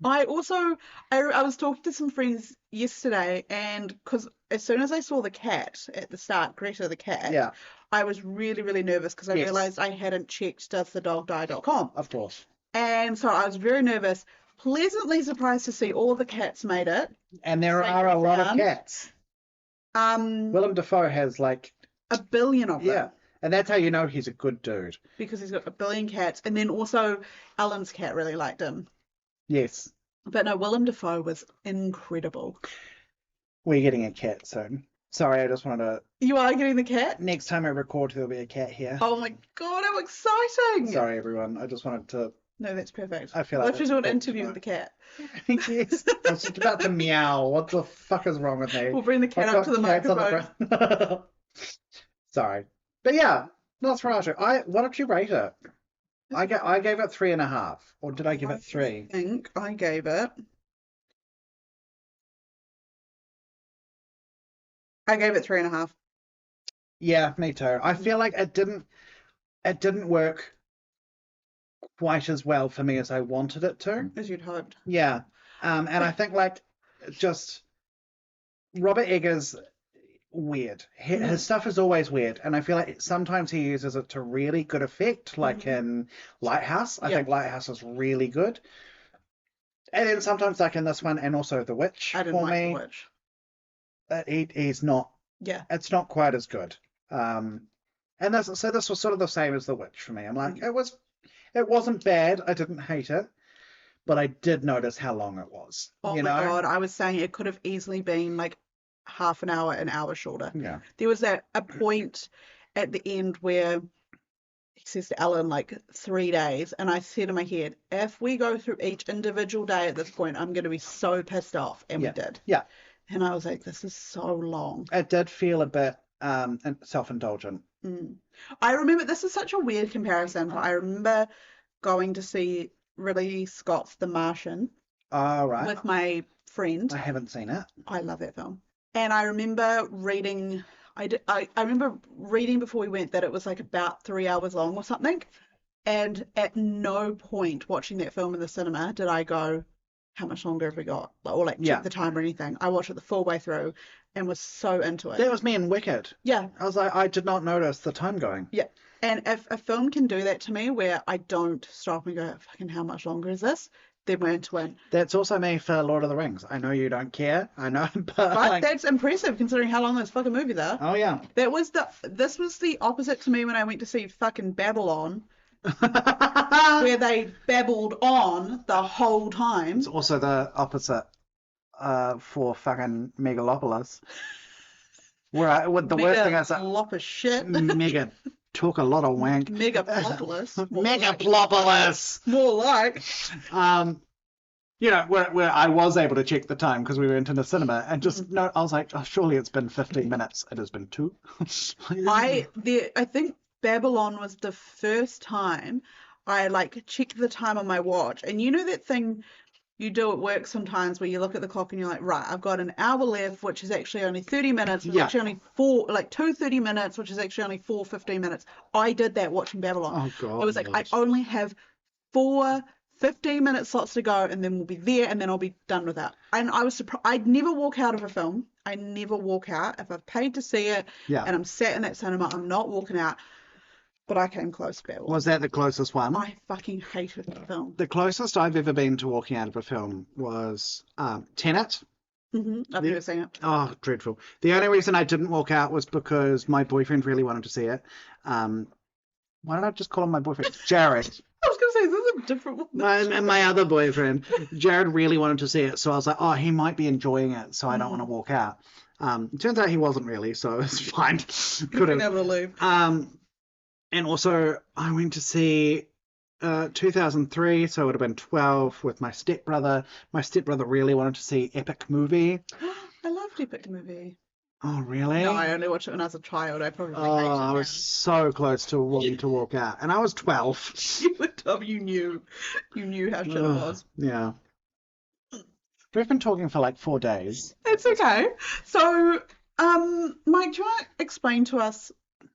I was talking to some friends yesterday, and because as soon as I saw the cat at the start, Greta the cat, Yeah, I was really, really nervous because I Yes. realized I hadn't checked doesthedogdie.com. of course. And so I was very nervous, pleasantly surprised to see all the cats made it. And there Safe are a and lot of sound. cats. A Willem Dafoe has like, billion of them. yeah. And that's how you know he's a good dude. Because he's got a billion cats. And then also Alan's cat really liked him. Yes. But no, Willem Dafoe was incredible. We're getting a cat soon. Sorry, I just wanted to... You are getting the cat? Next time I record, there'll be a cat here. Oh my God, how exciting! Sorry, everyone. I just wanted to... No, that's perfect. I feel like Let's just that's do an important to interview know. with the cat. Yes. I was just about to meow. What the fuck is wrong with me? We'll bring the cat I've up to the got cats on microphone. the Sorry. But yeah, Nosferatu. What did you rate it? I gave it 3.5. Or did I give it 3? I think I gave it. I gave it 3.5. Yeah, me too. I feel like it didn't work quite as well for me as I wanted it to. As you'd hoped. Yeah. And I think like just Robert Eggers weird. His stuff is always weird, and I feel like sometimes he uses it to really good effect, like in Lighthouse. I think Lighthouse is really good. And then sometimes like in this one, and also The Witch. I didn't for like me, The Witch. He's not. Yeah. It's not quite as good. And this was sort of the same as The Witch for me. I'm like, it wasn't bad. I didn't hate it, but I did notice how long it was. Oh you my know? God, I was saying it could have easily been like half an hour shorter. Yeah. There was a point at the end where he says to Ellen, like, 3 days, and I said in my head, if we go through each individual day at this point, I'm going to be so pissed off, and we did. Yeah. And I was like, this is so long. It did feel a bit self-indulgent. I remember, this is such a weird comparison, but I remember going to see Ridley Scott's The Martian Right. with my friend. I haven't seen it. I love that film. And I remember reading, I remember reading before we went that it was like about 3 hours long or something. And at no point watching that film in the cinema did I go, how much longer have we got? Or like check the time or anything. I watched it the full way through and was so into it. That was me in Wicked. Yeah. I was like, I did not notice the time going. Yeah. And if a film can do that to me where I don't stop and go, fucking how much longer is this? Then we're into it. That's also me for Lord of the Rings. I know you don't care. I know, but like, That's impressive considering how long this fucking movie though. oh yeah. This was the opposite to me when I went to see fucking Babylon, where they babbled on the whole time. It's also the opposite for fucking Megalopolis. With the worst thing is that Lop of shit. Mega took a lot of wank. Megaplopolis. Megaplopolis. More like. You know, where I was able to check the time because we went into cinema and just no, I was like, oh, surely it's been 15 minutes. It has been 2. I think Babylon was the first time I like checked the time on my watch, and you know that thing you do at work sometimes where you look at the clock and you're like, right, I've got an hour left, which is actually only 30 minutes, which is actually only 2 minutes, which is actually only 15 minutes. I did that watching Babylon. Oh God. I was like, I only have 15-minute slots to go, and then we'll be there, and then I'll be done with that. And I was surprised. I'd never walk out of a film. I never walk out. If I've paid to see it and I'm sat in that cinema, I'm not walking out. But I came close to Babylon. Was that the closest one? I fucking hated the film. The closest I've ever been to walking out of a film was Tenet. I've never seen it. Oh, dreadful. The only reason I didn't walk out was because my boyfriend really wanted to see it. Why did I just call him my boyfriend? Jared. I was going to say, this is a different one. My other boyfriend, Jared, really wanted to see it. So I was like, oh, he might be enjoying it, so I don't want to walk out. It turns out he wasn't really, so it's fine. Couldn't able to leave. And also, I went to see 2003, so it would have been 12 with my stepbrother. My stepbrother really wanted to see Epic Movie. I loved Epic Movie. Oh, really? No, I only watched it when I was a child. I probably hated it. I was so close to wanting to walk out. And I was 12. You were 12, you knew how shit it was. Yeah. We've been talking for like 4 days. It's okay. So, Mike, do you want to explain to us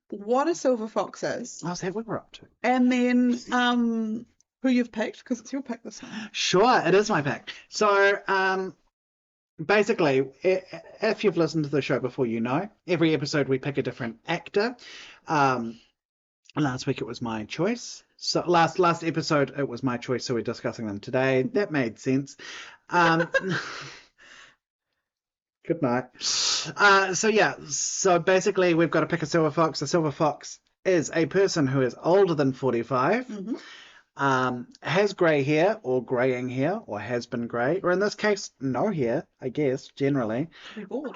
what a silver fox is? Oh, is that what we're up to? And then who you've picked, because it's your pick this time. Sure, it is my pick. So, basically, if you've listened to the show before, you know, every episode we pick a different actor. Last week it was my choice. So last episode it was my choice, so we're discussing them today. That made sense. Good night. So basically we've got to pick a silver fox. A silver fox is a person who is older than 45, has grey hair or greying hair, or has been grey, or in this case, no hair, I guess, generally. Be bored.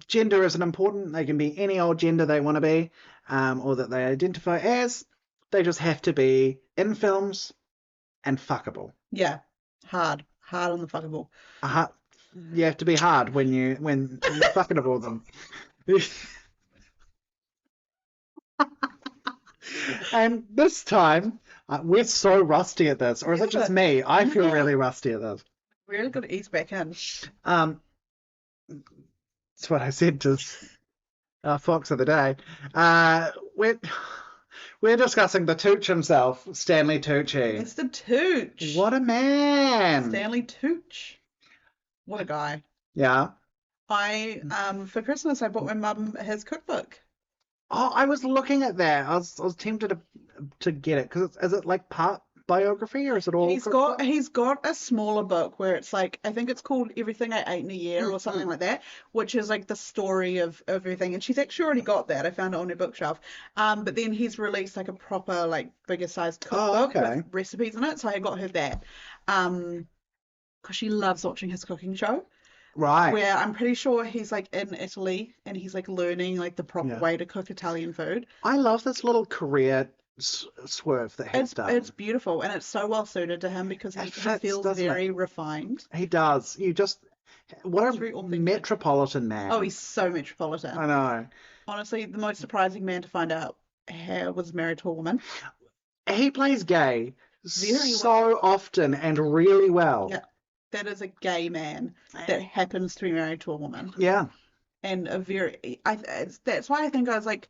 Gender isn't important. They can be any old gender they want to be, or that they identify as. They just have to be in films and fuckable. Yeah, hard on the fuckable. You have to be hard when you're fuckable them. And this time, we're so rusty at this, or is it just me? I feel really rusty at this. Really got to ease back in. That's what I said to Fox of the day. We're discussing the Tooch himself, Stanley Tucci. Mr. Tooch. What a man. Stanley Tucci. What a guy. Yeah. For Christmas, I bought my mum his cookbook. Oh, I was looking at that. I was tempted to get it because is it like part biography or is it all? He's got a smaller book where it's like, I think it's called Everything I Ate in a Year or something like that, which is like the story of everything. And she's actually already got that. I found it on her bookshelf. But then he's released like a proper like bigger sized cookbook with recipes in it. So I got her that. Because she loves watching his cooking show. Right. Where I'm pretty sure he's like in Italy and he's like learning like the proper way to cook Italian food. I love this little career swerve that he's done. It's beautiful and it's so well suited to him because he feels very refined. He does. What a metropolitan man. Oh, he's so metropolitan. I know. Honestly, the most surprising man to find out was married to a woman. He plays gay so often and really well. Yeah. That is a gay man that happens to be married to a woman. Yeah. And that's why I think I was like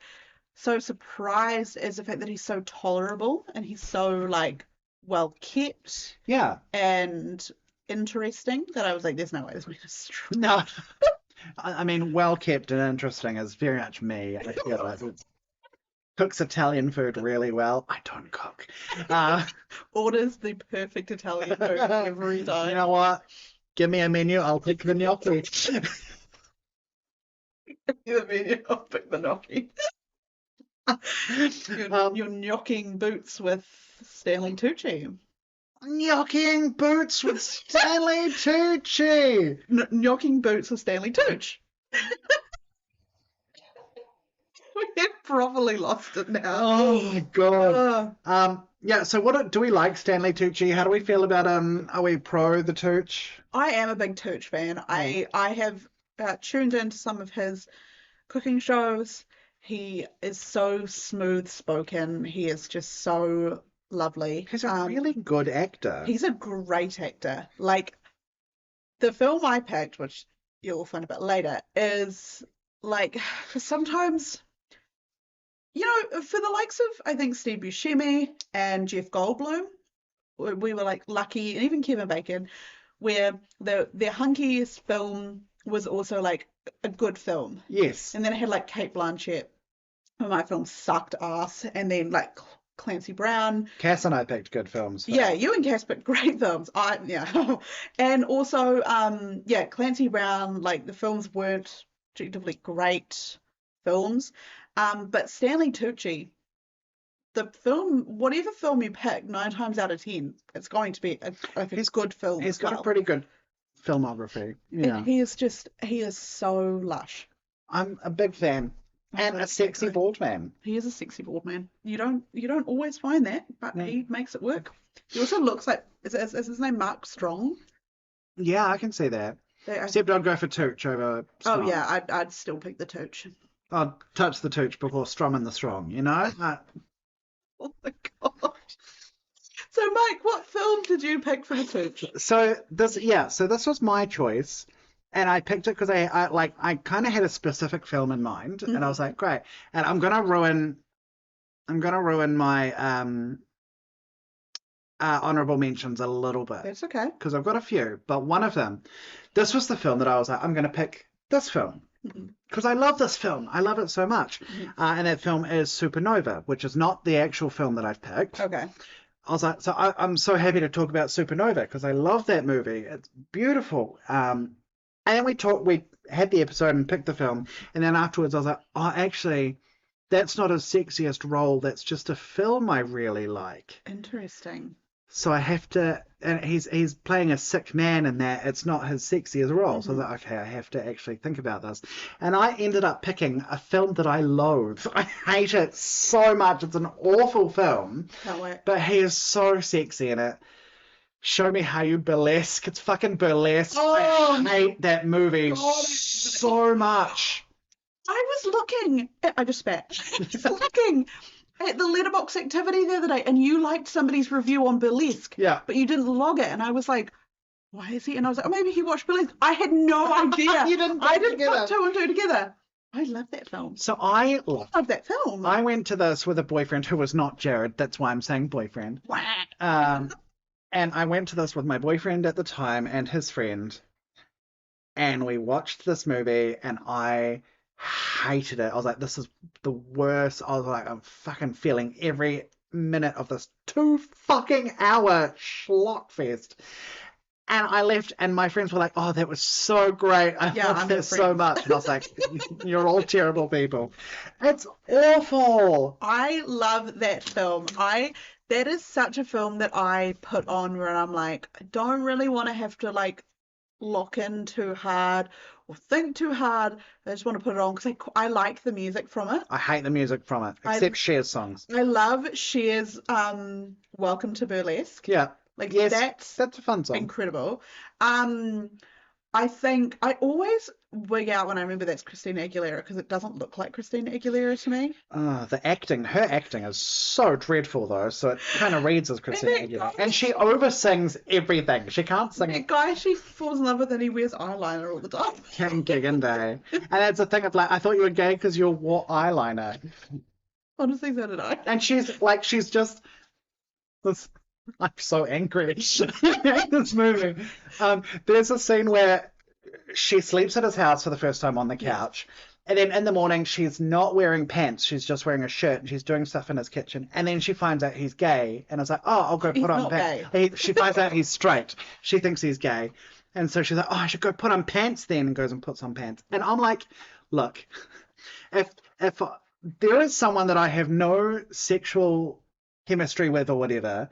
so surprised as the fact that he's so tolerable and he's so like well kept. Yeah. And interesting that I was like, there's no way this man is true. No. I mean, well kept and interesting is very much me. I feel like cooks Italian food really well. I don't cook. Orders the perfect Italian food every time. You know what? Give me a menu. I'll pick the gnocchi. Give me the menu. I'll pick the gnocchi. You're gnocchi-ing boots with Stanley Tucci. Gnocchi-ing boots with Stanley Tucci. Gnocchi-ing boots with Stanley Tucci. We have probably lost it now. Oh my god. Yeah. So what do we like Stanley Tucci? How do we feel about him? Are we pro the Tucci? I am a big Tucci fan. I have tuned into some of his cooking shows. He is so smooth spoken. He is just so lovely. He's a really good actor. He's a great actor. Like the film I picked, which you'll find a bit later, is like sometimes. You know, for the likes of, I think, Steve Buscemi and Jeff Goldblum, we were like lucky, and even Kevin Bacon, where their hunkiest film was also like a good film. Yes. And then I had like Cate Blanchett, where my film sucked ass, and then like Clancy Brown. Cass and I picked good films. Yeah, you and Cass picked great films. And also, Clancy Brown, like the films weren't objectively great films. But Stanley Tucci, the film, whatever film you pick, 9 times out of 10, it's going to be a good film. He's got a pretty good filmography. Yeah. And he is so lush. I'm a big fan. And a sexy bald man. He is a sexy bald man. You don't always find that, but he makes it work. He also looks like, is his name Mark Strong? Yeah, I can see that. Except I'd go for Tooch over Strong. Oh yeah, I'd still pick the Tooch. I'd touch the Tooch before strumming the Strong, you know? Oh my gosh. So Mike, what film did you pick for the Tooch? So this was my choice. And I picked it because I kind of had a specific film in mind, and I was like, great. And I'm gonna ruin my honorable mentions a little bit. That's okay. Because I've got a few, but one of them, this was the film that I was like, I'm gonna pick this film because I love this film. I love it so much. And that film is Supernova, which is not the actual film that I've picked. Okay. I was like, so I'm so happy to talk about Supernova because I love that movie. It's beautiful. And then we had the episode and picked the film. And then afterwards I was like, oh, actually, that's not his sexiest role. That's just a film I really like. Interesting. So I have to, and he's playing a sick man in that. It's not his sexiest role. So I was like, okay, I have to actually think about this. And I ended up picking a film that I loathe. I hate it so much. It's an awful film. Can't wait. But he is so sexy in it. Show Me How You Burlesque. It's fucking burlesque. Oh, I hate that movie so much. I just spat. I was looking at the Letterboxd activity the other day, and you liked somebody's review on Burlesque. Yeah. But you didn't log it, and I was like, why is he? And I was like, oh, maybe he watched Burlesque. I had no idea. You didn't I didn't put 2 and 2 together. I love that film. So I love that film. I went to this with a boyfriend who was not Jared. That's why I'm saying boyfriend. And I went to this with my boyfriend at the time and his friend, and we watched this movie, and I hated it. I was like, this is the worst. I was like, I'm fucking feeling every minute of this 2 fucking hour schlock fest. And I left, and my friends were like, oh, that was so great. I loved that so much. And I was like, you're all terrible people. It's awful. I love that film. That is such a film that I put on where I'm like, I don't really want to have to like lock in too hard or think too hard. I just want to put it on because I like the music from it. I hate the music from it, except Cher's songs. I love Cher's Welcome to Burlesque. Yeah. Like, yes, that's a fun song. Incredible. I think I always wig out when I remember that's Christina Aguilera because it doesn't look like Christina Aguilera to me. The acting, her acting is so dreadful though, so it kind of reads as Christina Aguilera. And she oversins everything. She can't sing. That guy she falls in love with and he wears eyeliner all the time. Can't gig in day. And that's the thing of like, I thought you were gay because you wore eyeliner. Honestly, so did I. And she's just this. I'm so angry at this movie. There's a scene where she sleeps at his house for the first time on the couch. Yes. And then in the morning, she's not wearing pants. She's just wearing a shirt and she's doing stuff in his kitchen. And then she finds out he's gay. And I was like, oh, I'll go put on pants. She finds out he's straight. She thinks he's gay. And so she's like, oh, I should go put on pants then, and goes and puts on pants. And I'm like, look, if there is someone that I have no sexual chemistry with or whatever,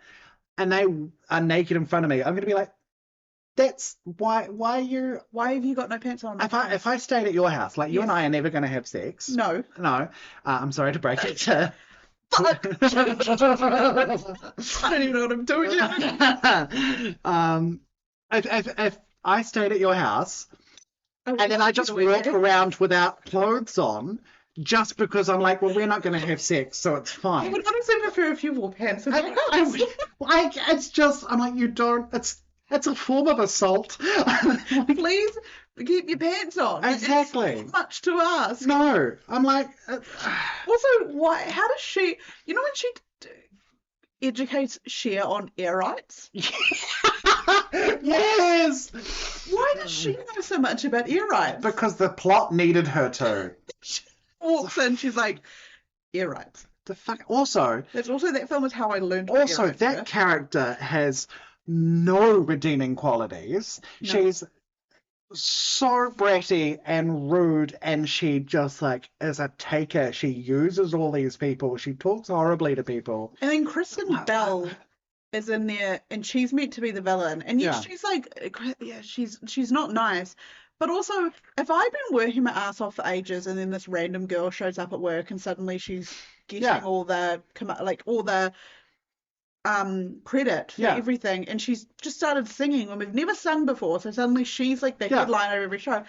and they are naked in front of me, I'm going to be like, that's why have you got no pants on? if I stayed at your house, like you and I are never going to have sex. No. I'm sorry to break it to I don't even know what I'm doing yet. if I stayed at your house and then I just walk around without clothes on, just because I'm like, well, we're not going to have sex, so it's fine. I would honestly prefer if you wore pants. Like, it's just, I'm like, you don't, it's a form of assault. Please keep your pants on. Exactly. It's not much to ask. No, I'm like. Also, why? How does she? You know when she educates Cher on air rights? Yes. Why does she know so much about air rights? Because the plot needed her to. She walks in, she's like, air rights. The fuck. Also. That film is how I learned. Also, that character has no redeeming qualities. No. She's so bratty and rude, and she just like is a taker. She uses all these people. She talks horribly to people. And then Kristen Bell is in there, and she's meant to be the villain, and yet she's like, she's not nice. But also, if I've been working my ass off for ages, and then this random girl shows up at work, and suddenly she's getting all the credit for everything, and she's just started singing when we've never sung before, so suddenly she's like the headliner of every show. I'd be a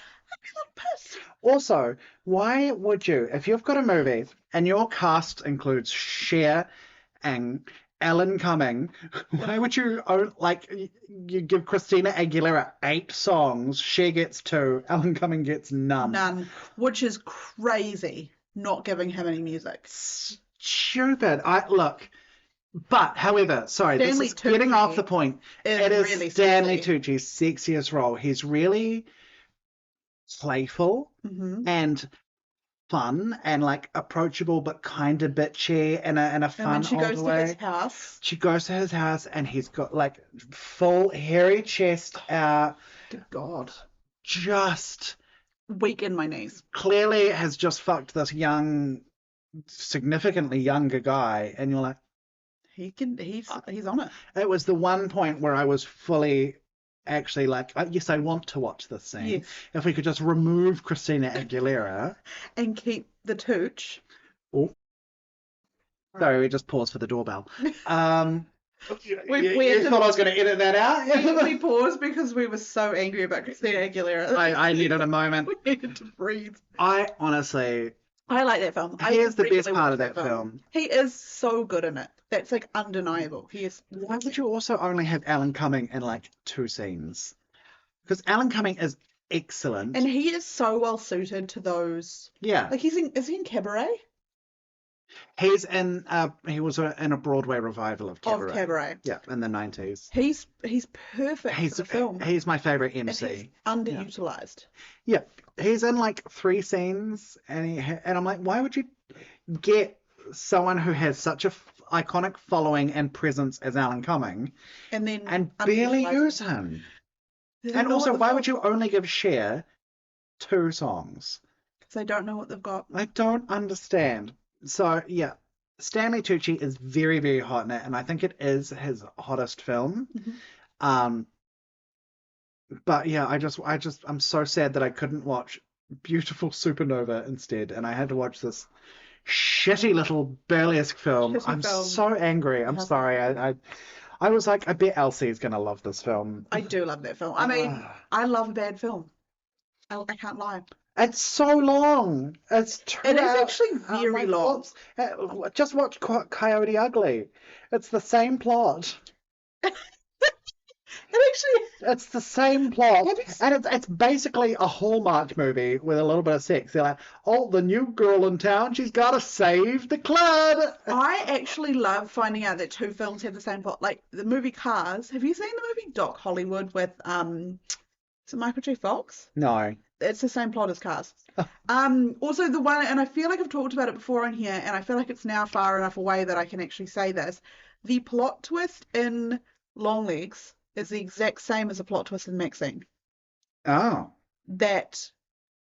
little pissed. Also, why would you, if you've got a movie and your cast includes Cher and Alan Cumming, why would you you give Christina Aguilera 8 songs, Cher gets 2, Alan Cumming gets none, which is crazy, not giving him any music. Stupid. But, however, sorry, this is getting off the point. It is really Stanley Tucci's sexiest role. He's really playful and fun and like approachable, but kind of bitchy in a fun old way. And when she goes to his house. She goes to his house and he's got like full hairy chest out. God. Just weak in my knees. Clearly has just fucked this significantly younger guy, and you're like, he's on it. It was the one point where I was fully actually like, yes, I want to watch this scene. Yes. If we could just remove Christina Aguilera. And keep the Tooch. Oh. Sorry, we just paused for the doorbell. We thought I was going to edit that out? We paused because we were so angry about Christina Aguilera. I needed a moment. We needed to breathe. I like that film. Here's the best part of that film. He is so good in it. That's like undeniable. He is. Why would you also only have Alan Cumming in like 2 scenes? Because Alan Cumming is excellent, and he is so well suited to those. Yeah. Like is he in Cabaret? He was in a Broadway revival of Cabaret. Of Cabaret. Yeah, in the 90s. He's perfect for the film. He's my favourite MC. And he's underutilized. Yeah. He's in like 3 scenes, and I'm like, why would you get someone who has such a iconic following and presence as Alan Cumming and barely use him? And also, why would you only give Cher 2 songs? Because they don't know what they've got. I don't understand. So, yeah, Stanley Tucci is very, very hot in it, and I think it is his hottest film. Mm-hmm. But yeah, I'm so sad that I couldn't watch Beautiful Supernova instead, and I had to watch this shitty little burlesque film. I'm so angry. I'm sorry. I was like, I bet Elsie's gonna love this film. I do love that film. I mean, I love a bad film. I can't lie. It's so long. It is actually very long. Just watch Coyote Ugly. It's the same plot. It's the same plot, and it's basically a Hallmark movie with a little bit of sex. They're like, oh, the new girl in town, she's got to save the club. I actually love finding out that 2 films have the same plot. Like the movie Cars. Have you seen the movie Doc Hollywood with is it Michael J. Fox? No. It's the same plot as Cars. Also the one, and I feel like I've talked about it before on here, and I feel like it's now far enough away that I can actually say this. The plot twist in Longlegs is the exact same as the plot twist in Maxine. Oh.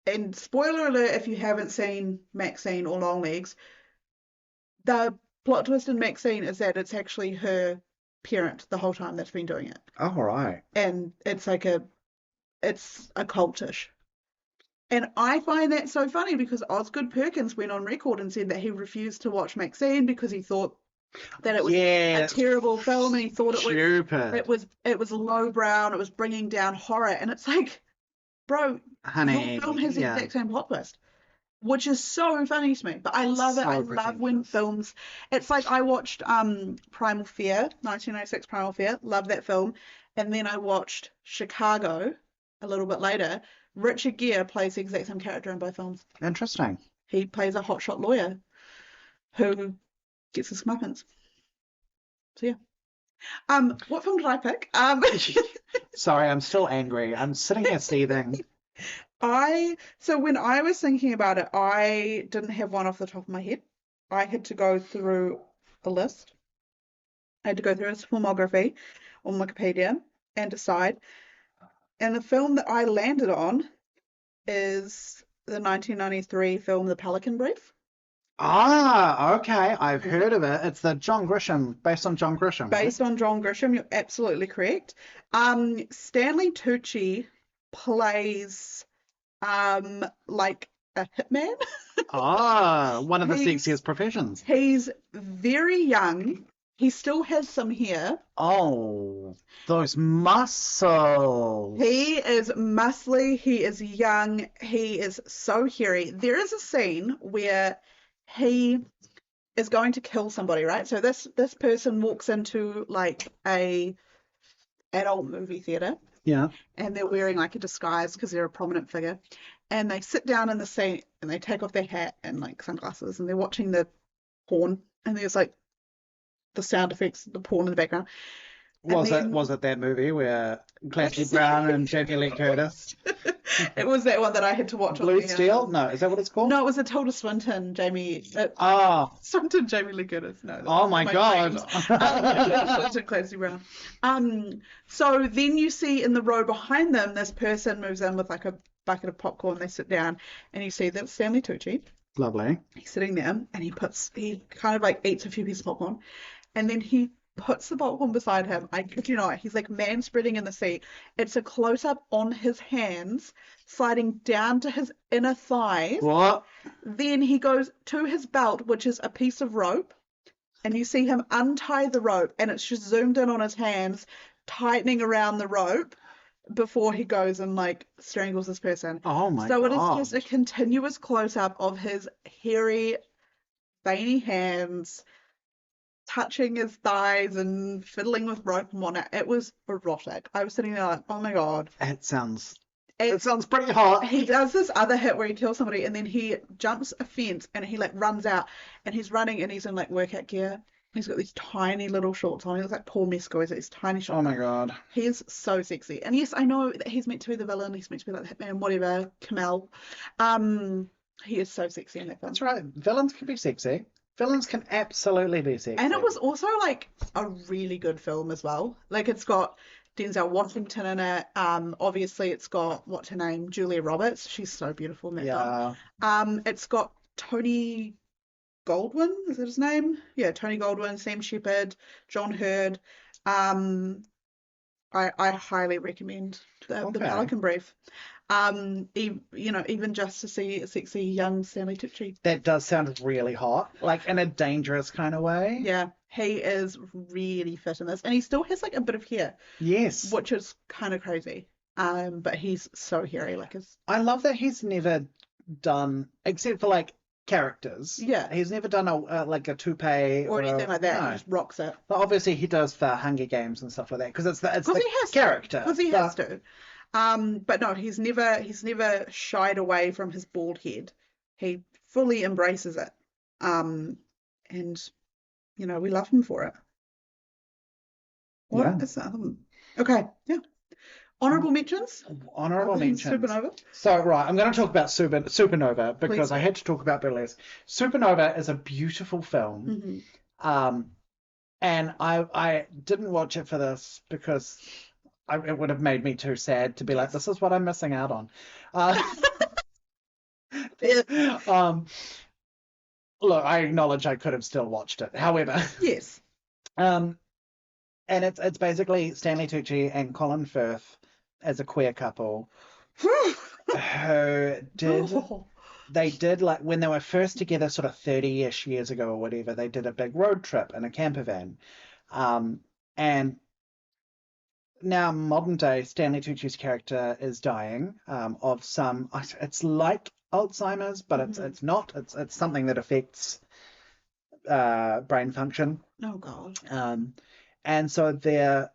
And spoiler alert if you haven't seen Maxine or Longlegs, the plot twist in Maxine is that it's actually her parent the whole time that's been doing it. Oh, right. And it's occultish. And I find that so funny because Osgood Perkins went on record and said that he refused to watch Maxine because he thought that it was a terrible film, and he thought it was lowbrow, it was bringing down horror. And it's like, bro, honey, your film has the exact same plot twist, which is so funny to me. But I love it. I love when films. It's like I watched Primal Fear, 1996 Primal Fear. Love that film. And then I watched Chicago a little bit later. Richard Gere plays the exact same character in both films. Interesting. He plays a hotshot lawyer who gets his comeuppance. So yeah. What film did I pick? Sorry, I'm still angry. I'm sitting here seething. So when I was thinking about it, I didn't have one off the top of my head. I had to go through a list. I had to go through his filmography on Wikipedia and decide. And the film that I landed on is the 1993 film The Pelican Brief. Ah, okay. I've heard of it. It's the John Grisham, based on John Grisham. Based on John Grisham, you're absolutely correct. Stanley Tucci plays like a hitman. One of the sexiest professions. He's very young. He still has some hair. Oh, those muscles. He is muscly. He is young. He is so hairy. There is a scene where he is going to kill somebody, right? So this person walks into like a adult movie theater. Yeah. And they're wearing like a disguise because they're a prominent figure. And they sit down in the seat and they take off their hat and like sunglasses and they're watching the porn. And there's like the sound effects, the porn in the background. Was it that movie where Clancy Brown and Jamie Lee Curtis? It was that one that I had to watch. Blue Steel? No, is that what it's called? No, it was a Tilda Swinton, Swinton, Jamie Lee Curtis. No. Oh my God. Swinton, Clancy Brown. So then you see in the row behind them, this person moves in with like a bucket of popcorn. They sit down, and you see that Stanley Tucci. Lovely. He's sitting there, and he kind of like eats a few pieces of popcorn, and then he puts the popcorn beside him. I kid you not, he's like man spreading in the seat. It's a close up on his hands, sliding down to his inner thighs. What? Then he goes to his belt, which is a piece of rope, and you see him untie the rope, and it's just zoomed in on his hands, tightening around the rope before he goes and like strangles this person. Oh my God. So it is just a continuous close up of his hairy, veiny hands touching his thighs and fiddling with rope and whatnot. It was erotic. I was sitting there like, oh my God. It sounds pretty hot. He does this other hit where he kills somebody and then he jumps a fence and he like runs out and he's running and he's in like workout gear. He's got these tiny little shorts on. He looks like Paul Mescal. He's got these tiny shorts. Oh my God. He's so sexy. And yes, I know that he's meant to be the villain. He's meant to be like the hitman, whatever, Kamel. He is so sexy in that film. That's right. Villains can be sexy. Villains can absolutely be sexy. And it was also like a really good film as well. Like it's got Denzel Washington in it. Obviously it's got, what's her name? Julia Roberts. She's so beautiful in that film. It's got Tony Goldwyn, is that his name? Yeah, Tony Goldwyn, Sam Shepard, John Hurd. I highly recommend the Pelican Brief. Even just to see a sexy young Stanley Tucci. That does sound really hot, like in a dangerous kind of way. Yeah, he is really fit in this, and he still has like a bit of hair. Yes, which is kind of crazy. But he's so hairy, like his. I love that he's never done, except for like characters. Yeah, he's never done a toupee or anything like that. No. He just rocks it. But obviously he does for Hunger Games and stuff like that because it's the character. Because he has to. But no, he's never shied away from his bald head. He fully embraces it. And we love him for it. What is that? Okay, yeah. Honorable mentions? Honorable mentions. Supernova. So, right, I'm going to talk about Supernova because I had to talk about Burlesque. Supernova is a beautiful film. Mm-hmm. And I didn't watch it for this because it would have made me too sad to be like, this is what I'm missing out on. Look, I acknowledge I could have still watched it. However, yes. And it's basically Stanley Tucci and Colin Firth as a queer couple who they did like when they were first together sort of 30-ish years ago or whatever, they did a big road trip in a camper van. And now modern day Stanley Tucci's character is dying of some, it's like Alzheimer's, but it's not. It's something that affects brain function. Oh God. And so they're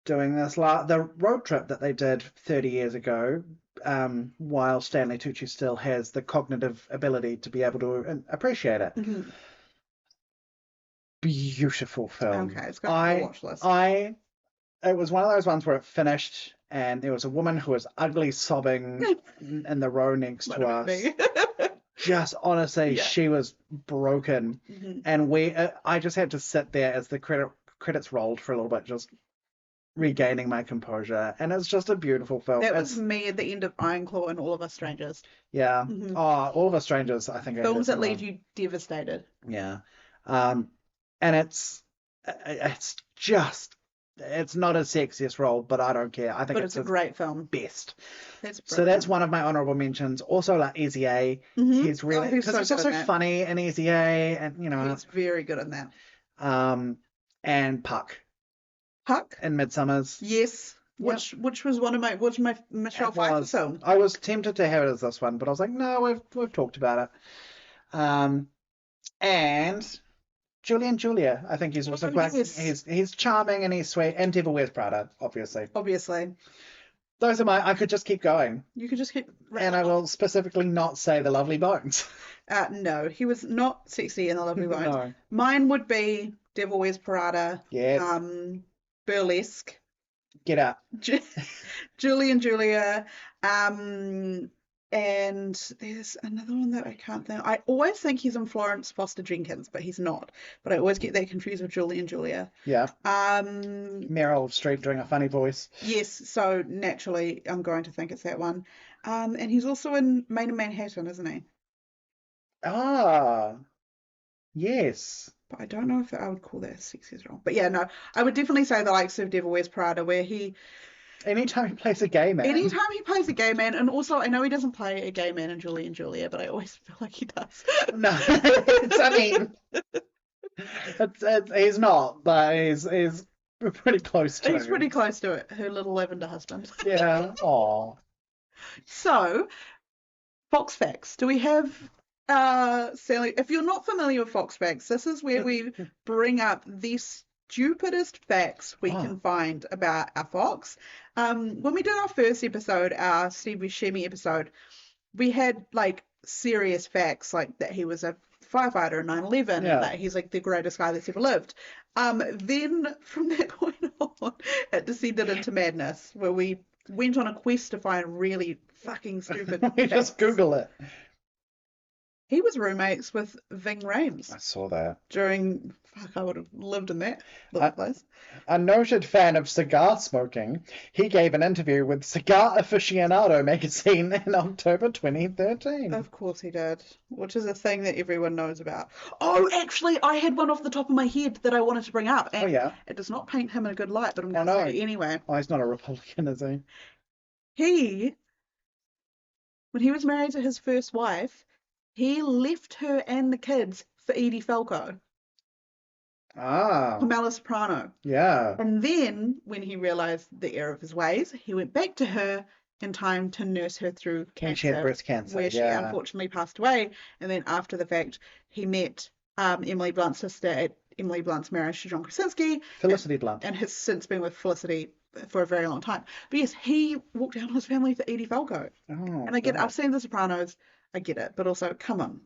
doing this the road trip that they did 30 years ago, while Stanley Tucci still has the cognitive ability to be able to appreciate it. Beautiful film. Okay, it's got on the watch list. It was one of those ones where it finished and there was a woman who was ugly sobbing in the row next to us. Just honestly, she was broken. And I just had to sit there as the credits rolled for a little bit, just regaining my composure. And it's just a beautiful film. That was me at the end of Iron Claw and All of Us Strangers. Yeah. Oh, All of Us Strangers, I think. Films that leave you devastated. Yeah. And it's not his sexiest role, but I don't care. I think it's a great film. Best. So that's one of my honorable mentions. Also, like Easy A. He's really, because he's so funny in Easy A, and he's very good in that. And Puck in Midsummer's. Yes. Which was one of my Michelle Pfeiffer films. I was tempted to have it as this one, but I was like, no, we've talked about it. And Julie and Julia, I think he's also quite. Yes. He's charming and he's sweet. And Devil Wears Prada, obviously. Those are I could just keep going. You could just keep. And I will specifically not say The Lovely Bones. No, he was not sexy in The Lovely Bones. No. Mine would be Devil Wears Prada. Yes. Burlesque. Get Out. Julie and Julia. And there's another one that I can't think. I always think he's in Florence Foster Jenkins, but he's not. But I always get that confused with Julie and Julia. Yeah. Meryl Streep doing a funny voice. Yes, so naturally I'm going to think it's that one. And he's also in Maid in Manhattan, isn't he? Ah, yes. But I don't know if I would call that a sexiest role. But yeah, no, I would definitely say the likes of Devil Wears Prada, where he... Anytime he plays a gay man. And also I know he doesn't play a gay man in Julie and Julia, but I always feel like he does. No, he's not, but he's pretty close to it. He's pretty close to it, her little lavender husband. Yeah, aw. So, Fox Facts. Do we have... Sally, if you're not familiar with Fox Facts, this is where we bring up the stupidest facts we can find about our fox. When we did our first episode, our Steve Buscemi episode, we had like serious facts, like that he was a firefighter in 9/11 and that he's like the greatest guy that's ever lived. Then from that point on, it descended into madness, where we went on a quest to find really fucking stupid we facts. Just Google it. He was roommates with Ving Rhames. I saw that. I would have lived in that little place. A noted fan of cigar smoking, he gave an interview with Cigar Aficionado magazine in October 2013. Of course he did, which is a thing that everyone knows about. Oh, actually, I had one off the top of my head that I wanted to bring up. And it does not paint him in a good light, but I'm going to say it anyway. Oh, he's not a Republican, is he? When he was married to his first wife, he left her and the kids for Edie Falco. Pamela Soprano. Yeah. And then, when he realised the error of his ways, he went back to her in time to nurse her through cancer. She had breast cancer, where she unfortunately passed away. And then after the fact, he met Emily Blunt's sister at Emily Blunt's marriage to John Krasinski. Felicity Blunt. And has since been with Felicity for a very long time. But yes, he walked out on his family for Edie Falco. And I get it. I've seen The Sopranos. I get it. But also, come on.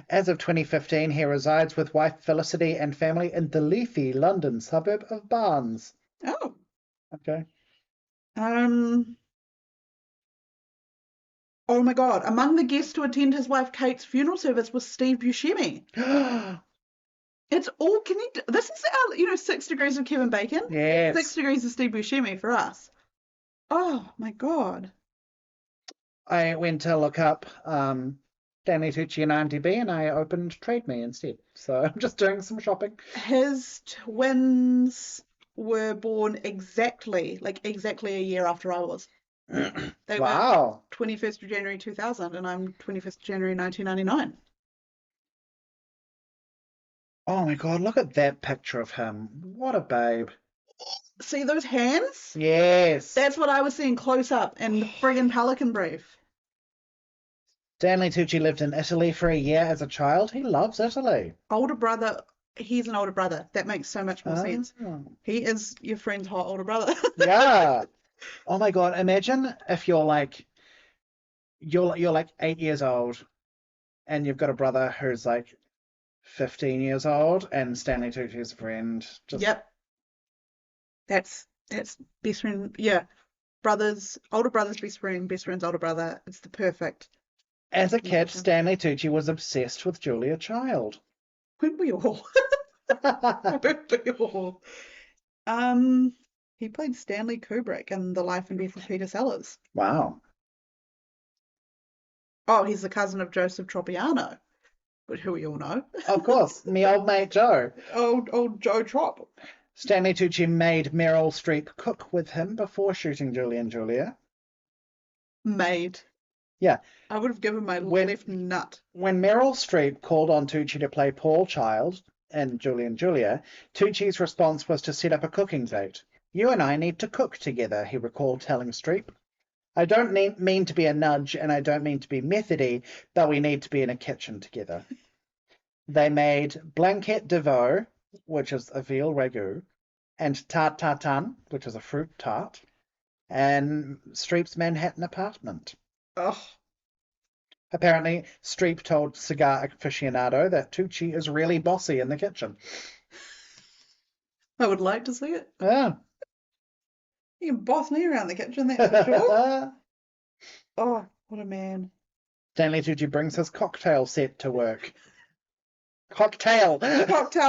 As of 2015, he resides with wife Felicity and family in the leafy London suburb of Barnes. Oh. Okay. Oh my God. Among the guests to attend his wife Kate's funeral service was Steve Buscemi. It's all connected. This is our, 6 degrees of Kevin Bacon. Yes. 6 degrees of Steve Buscemi for us. Oh my God. I went to look up Stanley Tucci and IMDb, and I opened Trade Me instead. So I'm just doing some shopping. His twins were born exactly a year after I was. They were 21st of January 2000, and I'm 21st of January 1999. Oh my God, look at that picture of him. What a babe. See those hands? Yes. That's what I was seeing close up in the friggin' Pelican Brief. Stanley Tucci lived in Italy for a year as a child. He loves Italy. Older brother. He's an older brother. That makes so much more sense. He is your friend's hot older brother. Yeah. Oh my God, imagine if you're like 8 years old and you've got a brother who's like 15 years old and Stanley Tucci's a friend. Yep. That's best friend. Yeah. Older brother's best friend's older brother. It's the perfect. As a kid, Stanley Tucci was obsessed with Julia Child. Weren't we all? Weren't we all? He played Stanley Kubrick in The Life and Death of Peter Sellers. Wow. Oh, he's the cousin of Joseph Tropiano, who we all know. Of course, me old mate Joe. Old Joe Trop. Stanley Tucci made Meryl Streep cook with him before shooting Julie and Julia. Made. Yeah. I would have given my left nut. When Meryl Streep called on Tucci to play Paul Child in Julie and Julia, Tucci's response was to set up a cooking date. You and I need to cook together, he recalled telling Streep. I don't mean to be a nudge and I don't mean to be methody, but we need to be in a kitchen together. They made blanquette de veau, which is a veal ragout, and tarte tartane, which is a fruit tart, and Streep's Manhattan apartment. Oh. Apparently, Streep told Cigar Aficionado that Tucci is really bossy in the kitchen. I would like to see it. Yeah. You can boss me around the kitchen, that's for sure. Oh, what a man. Stanley Tucci brings his cocktail set to work. Cocktail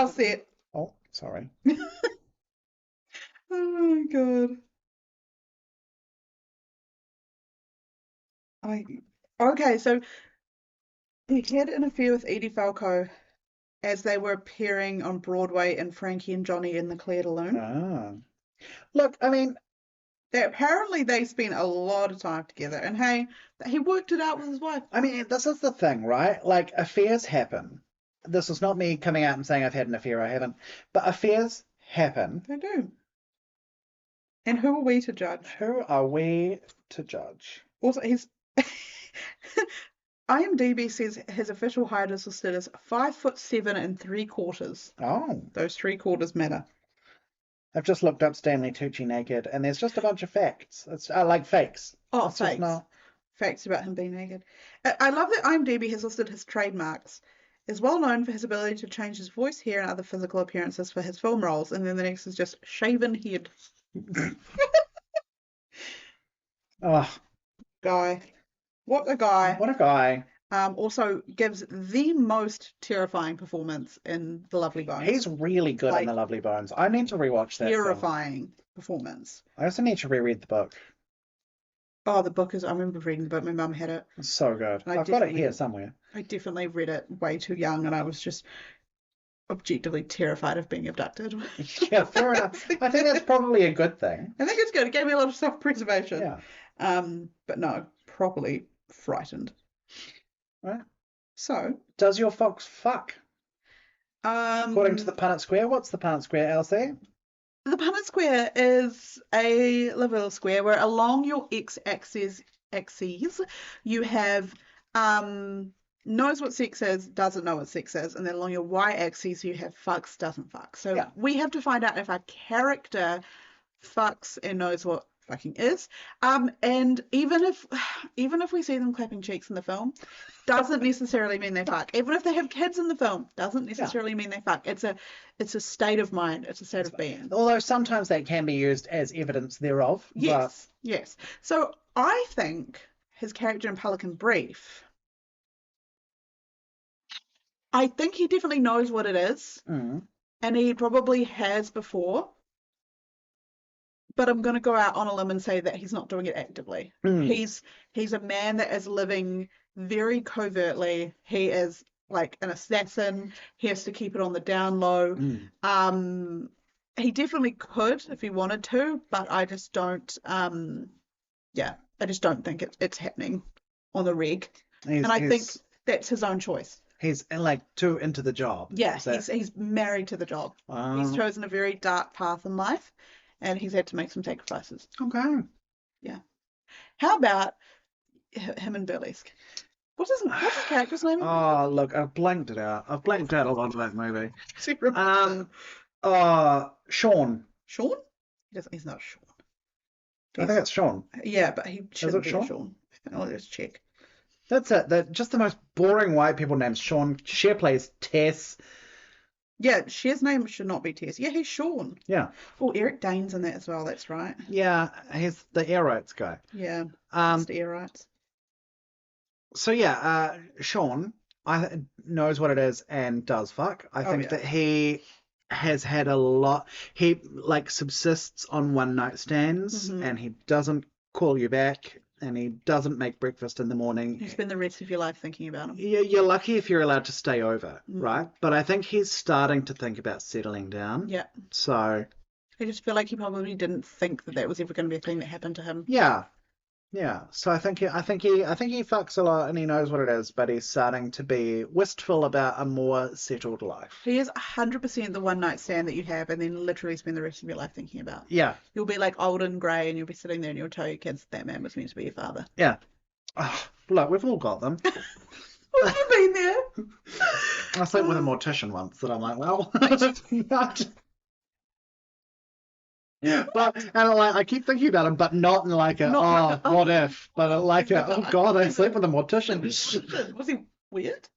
set. Oh, sorry. Oh my God. Okay, so he had an affair with Edie Falco as they were appearing on Broadway in Frankie and Johnny in the Claire de Lune. Ah. Look, I mean, apparently they spent a lot of time together, and hey, he worked it out with his wife. I mean, this is the thing, right? Like, affairs happen. This is not me coming out and saying I've had an affair, I haven't. But affairs happen. They do. And who are we to judge? Who are we to judge? Also, IMDb says his official height is listed as 5'7" and 3/4. Oh. Those 3/4 matter. I've just looked up Stanley Tucci naked, and there's just a bunch of facts. It's like fakes. Oh, it's fakes. Not... Facts about him being naked. I love that IMDb has listed his trademarks. Is well known for his ability to change his voice, hair, and other physical appearances for his film roles, and then the next is just shaven head. Oh. Guy. What a guy. What a guy. Also gives the most terrifying performance in The Lovely Bones. He's really good in The Lovely Bones. I need to rewatch that. Terrifying performance. I also need to reread the book. Oh, the book is... I remember reading the book. My mum had it. It's so good. I've got it here somewhere. I definitely read it way too young, and I was just objectively terrified of being abducted. Yeah, fair enough. I think that's probably a good thing. I think it's good. It gave me a lot of self-preservation. Yeah. But no, properly frightened. Right. So, does your fox fuck? According to the Punnett Square, what's the Punnett Square, Elsie? The Punnett Square is a Laville square where along your x-axis you have knows what sex is, doesn't know what sex is, and then along your y-axis you have fucks, doesn't fuck. So we have to find out if our character fucks and knows what fucking is. And even if we see them clapping cheeks in the film, doesn't necessarily mean they fuck. Even if they have kids in the film, doesn't necessarily mean they fuck. It's a state of mind. It's a state of being. Although sometimes that can be used as evidence thereof. Yes. Yes. So I think his character in Pelican Brief, I think he definitely knows what it is. Mm. And he probably has before. But I'm going to go out on a limb and say that he's not doing it actively. Mm. He's a man that is living very covertly. He is like an assassin. He has to keep it on the down low. He definitely could if he wanted to, but I just don't. I just don't think it's happening on the reg. And I think that's his own choice. He's like too into the job. Yeah, he's married to the job. Wow. He's chosen a very dark path in life, and he's had to make some sacrifices. Okay. Yeah. How about him in Burlesque? What's his character's name? Oh, look, I've blanked it out. I've blanked out a lot of that movie. Sean. Sean? He's not Sean. I think it's Sean. Yeah, but he shouldn't be Sean? Sean. I'll just check. That's it. Just the most boring white people names. Sean. Cher plays Tess. Yeah, Cher's name should not be Tess. Yeah, he's Sean. Yeah. Oh, Eric Dane's in that as well. That's right. Yeah, he's the air rights guy. Yeah, it's the air rights. So yeah, Sean knows what it is and does fuck. I think that he has had a lot. He like subsists on one night stands, and he doesn't call you back, and he doesn't make breakfast in the morning. You spend the rest of your life thinking about him. You're lucky if you're allowed to stay over, right? But I think he's starting to think about settling down. Yeah. So I just feel like he probably didn't think that was ever going to be a thing that happened to him. Yeah. Yeah, so I think he fucks a lot and he knows what it is, but he's starting to be wistful about a more settled life. He is 100% the one night stand that you have and then literally spend the rest of your life thinking about. Yeah. You'll be like old and grey and you'll be sitting there and you'll tell your kids that man was meant to be your father. Yeah. Oh, look, we've all got them. Have you been there? I slept with a mortician once that I'm like, well, not. Yeah, but and like I keep thinking about him, but not in like what if? But like oh god, I slept with a mortician. Was he weird?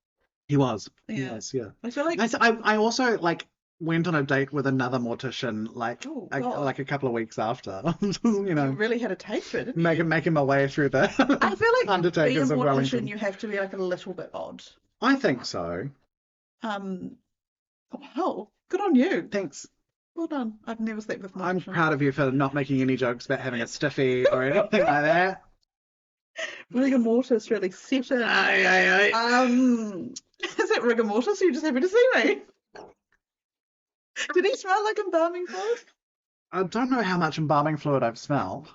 He was. Yeah. He was, yeah. I feel like I also like went on a date with another mortician like like a couple of weeks after. You know. You really had a taste for it, didn't you? Making my way through the I feel like undertakers being a of mortician, Wellington. you have to be like a little bit odd. I think so. Wow, good on you. Thanks. Well done. I've never slept with I'm mortician. proud of you for not making any jokes about having a stiffy or anything like that. Rigor mortis really set in. Aye. Is it rigor mortis? Or are you just happy to see me? Did he smell like embalming fluid? I don't know how much embalming fluid I've smelled.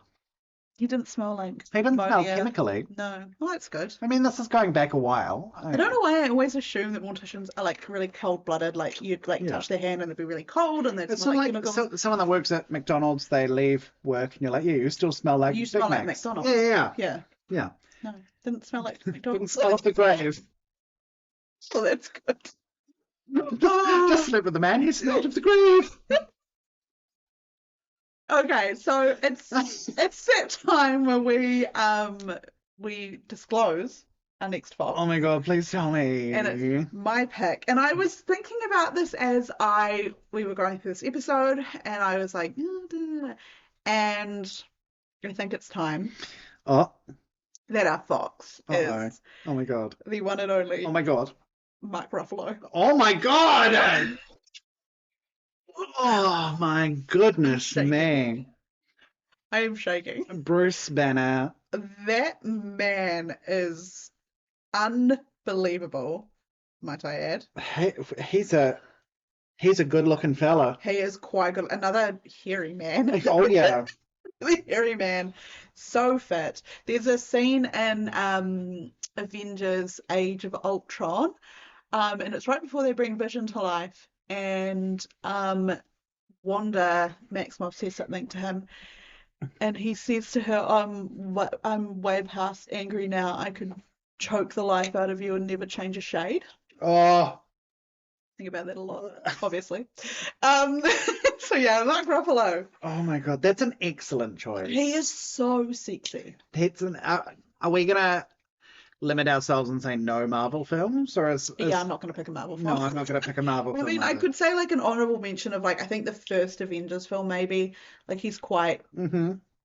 He didn't smell like He didn't smell ammonia. chemically. No. Well, that's good. I mean, this is going back a while. I don't know why I always assume that morticians are like really cold-blooded. Like you'd like touch their hand and it'd be really cold, and they'd It's smell like chemicals. someone that works at McDonald's, they leave work, and you're like, yeah, you still smell like You Big smell like Macs. McDonald's. Yeah. No, didn't smell like Didn't McDonald's. smell off the grave. Oh, that's good. Just slept with the man who smelled of the grave. Okay, so it's that time where we disclose our next Fox. Oh my god, please tell me. And it's my pick. And I was thinking about this as we were going through this episode, and I was like, and I think it's time that our Fox is oh my god. the one and only Oh my god. Mark Ruffalo. Oh my god! Oh my goodness me. I am shaking. Bruce Banner. That man is unbelievable, might I add. He's a good looking fella. He is quite good. Another hairy man. Oh yeah. Really hairy man. So fit. There's a scene in Avengers Age of Ultron, and it's right before they bring Vision to life, and Wanda Maximoff says something to him, and he says to her, I'm way past angry now. I could choke the life out of you and never change a shade. Oh. Think about that a lot, obviously. So yeah, Mark Ruffalo. Oh my god, that's an excellent choice. He is so sexy. Are we gonna limit ourselves and say no Marvel films, or Yeah, I'm not gonna pick a Marvel film. No, I'm not gonna pick a Marvel film. I mean, I could say like an honorable mention of like I think the first Avengers film maybe. Like he's quite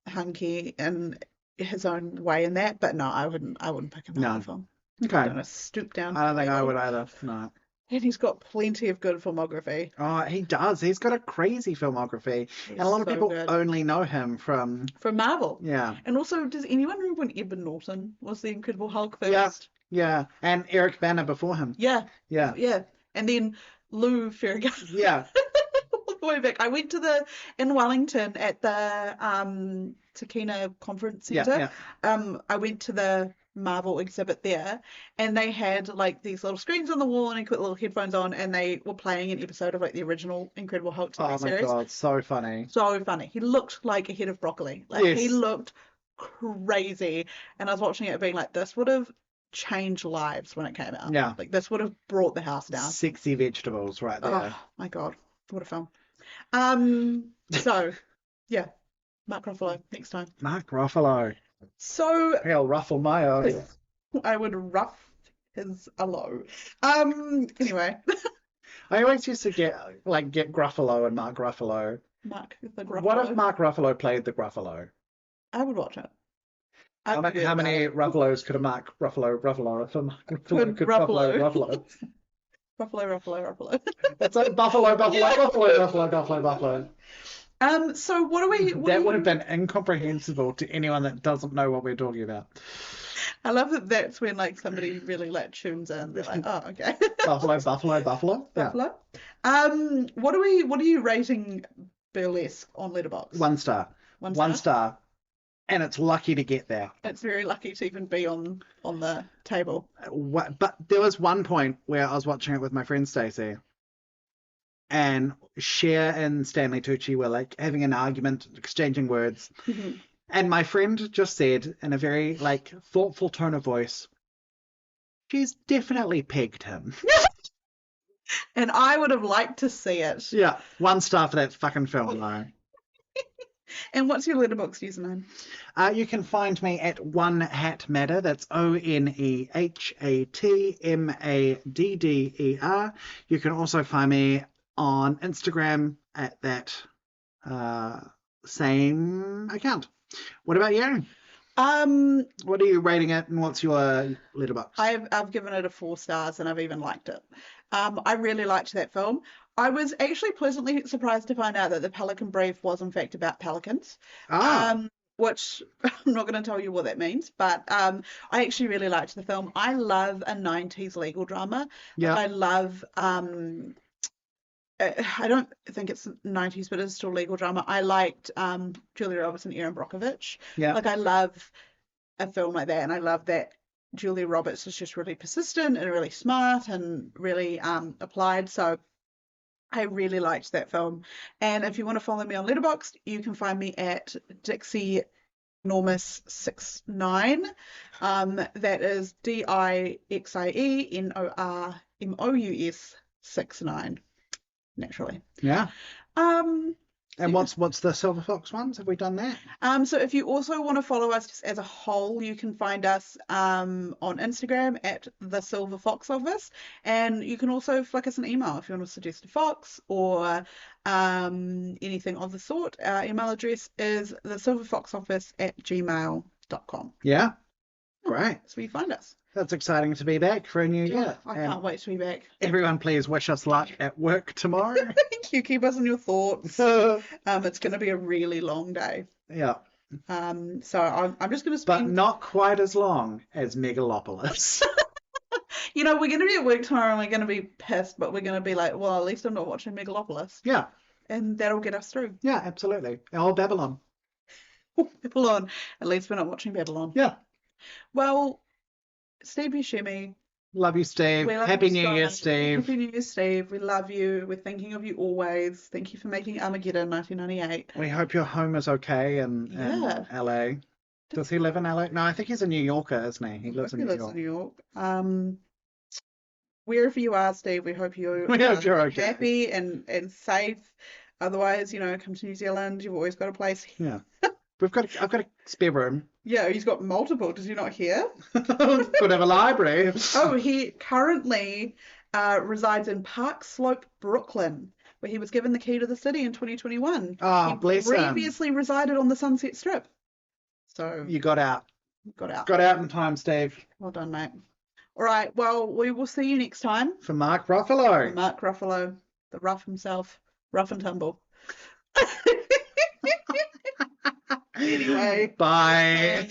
hunky in his own way in that, but no, I wouldn't pick a Marvel film. Okay. I'm gonna stoop down. I don't think I would either. No. And he's got plenty of good filmography. Oh, he does. He's got a crazy filmography. And a lot of people only know him from Marvel. Yeah. And also, does anyone remember when Edward Norton was the Incredible Hulk first? Yeah, and Eric Bana before him. Yeah, Yeah. yeah. And then Lou Ferrigano. Yeah. All the way back. I went to in Wellington at the Takina Conference Centre. I went to the Marvel exhibit there, and they had like these little screens on the wall, and you put little headphones on, and they were playing an episode of like the original Incredible Hulk TV series. Oh my God, so funny. So funny. He looked like a head of broccoli. Like he looked crazy, and I was watching it being like, this would have changed lives when it came out. Yeah. Like this would have brought the house down. Sexy vegetables right there. Oh my God, what a film. So yeah, Mark Ruffalo next time. Mark Ruffalo. So He'll ruffle my eyes. I would rough his aloe. Anyway. I always used to get Gruffalo and Mark Ruffalo. Mark the Gruffalo. What if Mark Ruffalo played the Gruffalo? I would watch it. How many Ruffalos could a Mark Ruffalo? Ruffalo. That's like Buffalo. So what do we? That would have been incomprehensible to anyone that doesn't know what we're talking about. I love that. That's when like somebody really like tunes in. They're like, oh, okay. Buffalo. Yeah. Buffalo. What are you rating Burlesque on Letterboxd? 1 star. 1 star. And it's lucky to get there. It's very lucky to even be on the table. But there was one point where I was watching it with my friend Stacey, and Cher and Stanley Tucci were like having an argument, exchanging words. Mm-hmm. And my friend just said in a very like thoughtful tone of voice, she's definitely pegged him. And I would have liked to see it. Yeah, 1 star for that fucking film, though. And what's your Letterboxd username? You can find me at One Hat Matter. That's ONEHATMADDER. You can also find me on Instagram at that same account. What about you? What are you rating it, and what's your Letterboxd? I've given it a 4 stars, and I've even liked it. I really liked that film. I was actually pleasantly surprised to find out that the Pelican Brief was in fact about pelicans. Which I'm not going to tell you what that means, but I actually really liked the film. I love a 90s legal drama. Yeah. I love I don't think it's 90s, but it's still legal drama. I liked Julia Roberts and Erin Brockovich. Yeah. Like I love a film like that, and I love that Julia Roberts is just really persistent and really smart and really applied. So I really liked that film. And if you want to follow me on Letterboxd, you can find me at Dixie Enormous69. That is DIXIENORMOUS 69. Naturally. Yeah. And what's the Silver Fox ones? Have we done that? So if you also want to follow us just as a whole, you can find us on Instagram at the Silver Fox Office, and you can also flick us an email if you want to suggest a fox or anything of the sort. Our email address is thesilverfoxoffice@gmail.com. Yeah. Great. That's where you find us. That's exciting to be back for a new year. I can't wait to be back. Everyone, please wish us luck at work tomorrow. Thank you. Keep us in your thoughts. It's going to be a really long day. Yeah. So I'm just going to spend... But not quite as long as Megalopolis. You know, we're going to be at work tomorrow and we're going to be pissed, but we're going to be like, well, at least I'm not watching Megalopolis. Yeah. And that'll get us through. Yeah, absolutely. Oh, Babylon. Babylon. At least we're not watching Babylon. Yeah. Well... Steve Buscemi. Love you, Steve. Happy New Year, Steve. Happy New Year, Steve. We love you. We're thinking of you always. Thank you for making Armageddon 1998. We hope your home is okay in LA. Does he live in LA? No, I think he's a New Yorker, isn't he? He lives in New York. Wherever you are, Steve, we hope you're okay. Happy and safe. Otherwise, come to New Zealand. You've always got a place. Yeah. I've got a spare room. Yeah, he's got multiple. Does he not hear? Could have a library. Oh, he currently resides in Park Slope, Brooklyn, where he was given the key to the city in 2021. Oh, bless him. He previously resided on the Sunset Strip. So you got out. Got out. Got out in time, Steve. Well done, mate. All right. Well, we will see you next time. For Mark Ruffalo. Mark Ruffalo, the rough himself, rough and tumble. Anyway. Bye.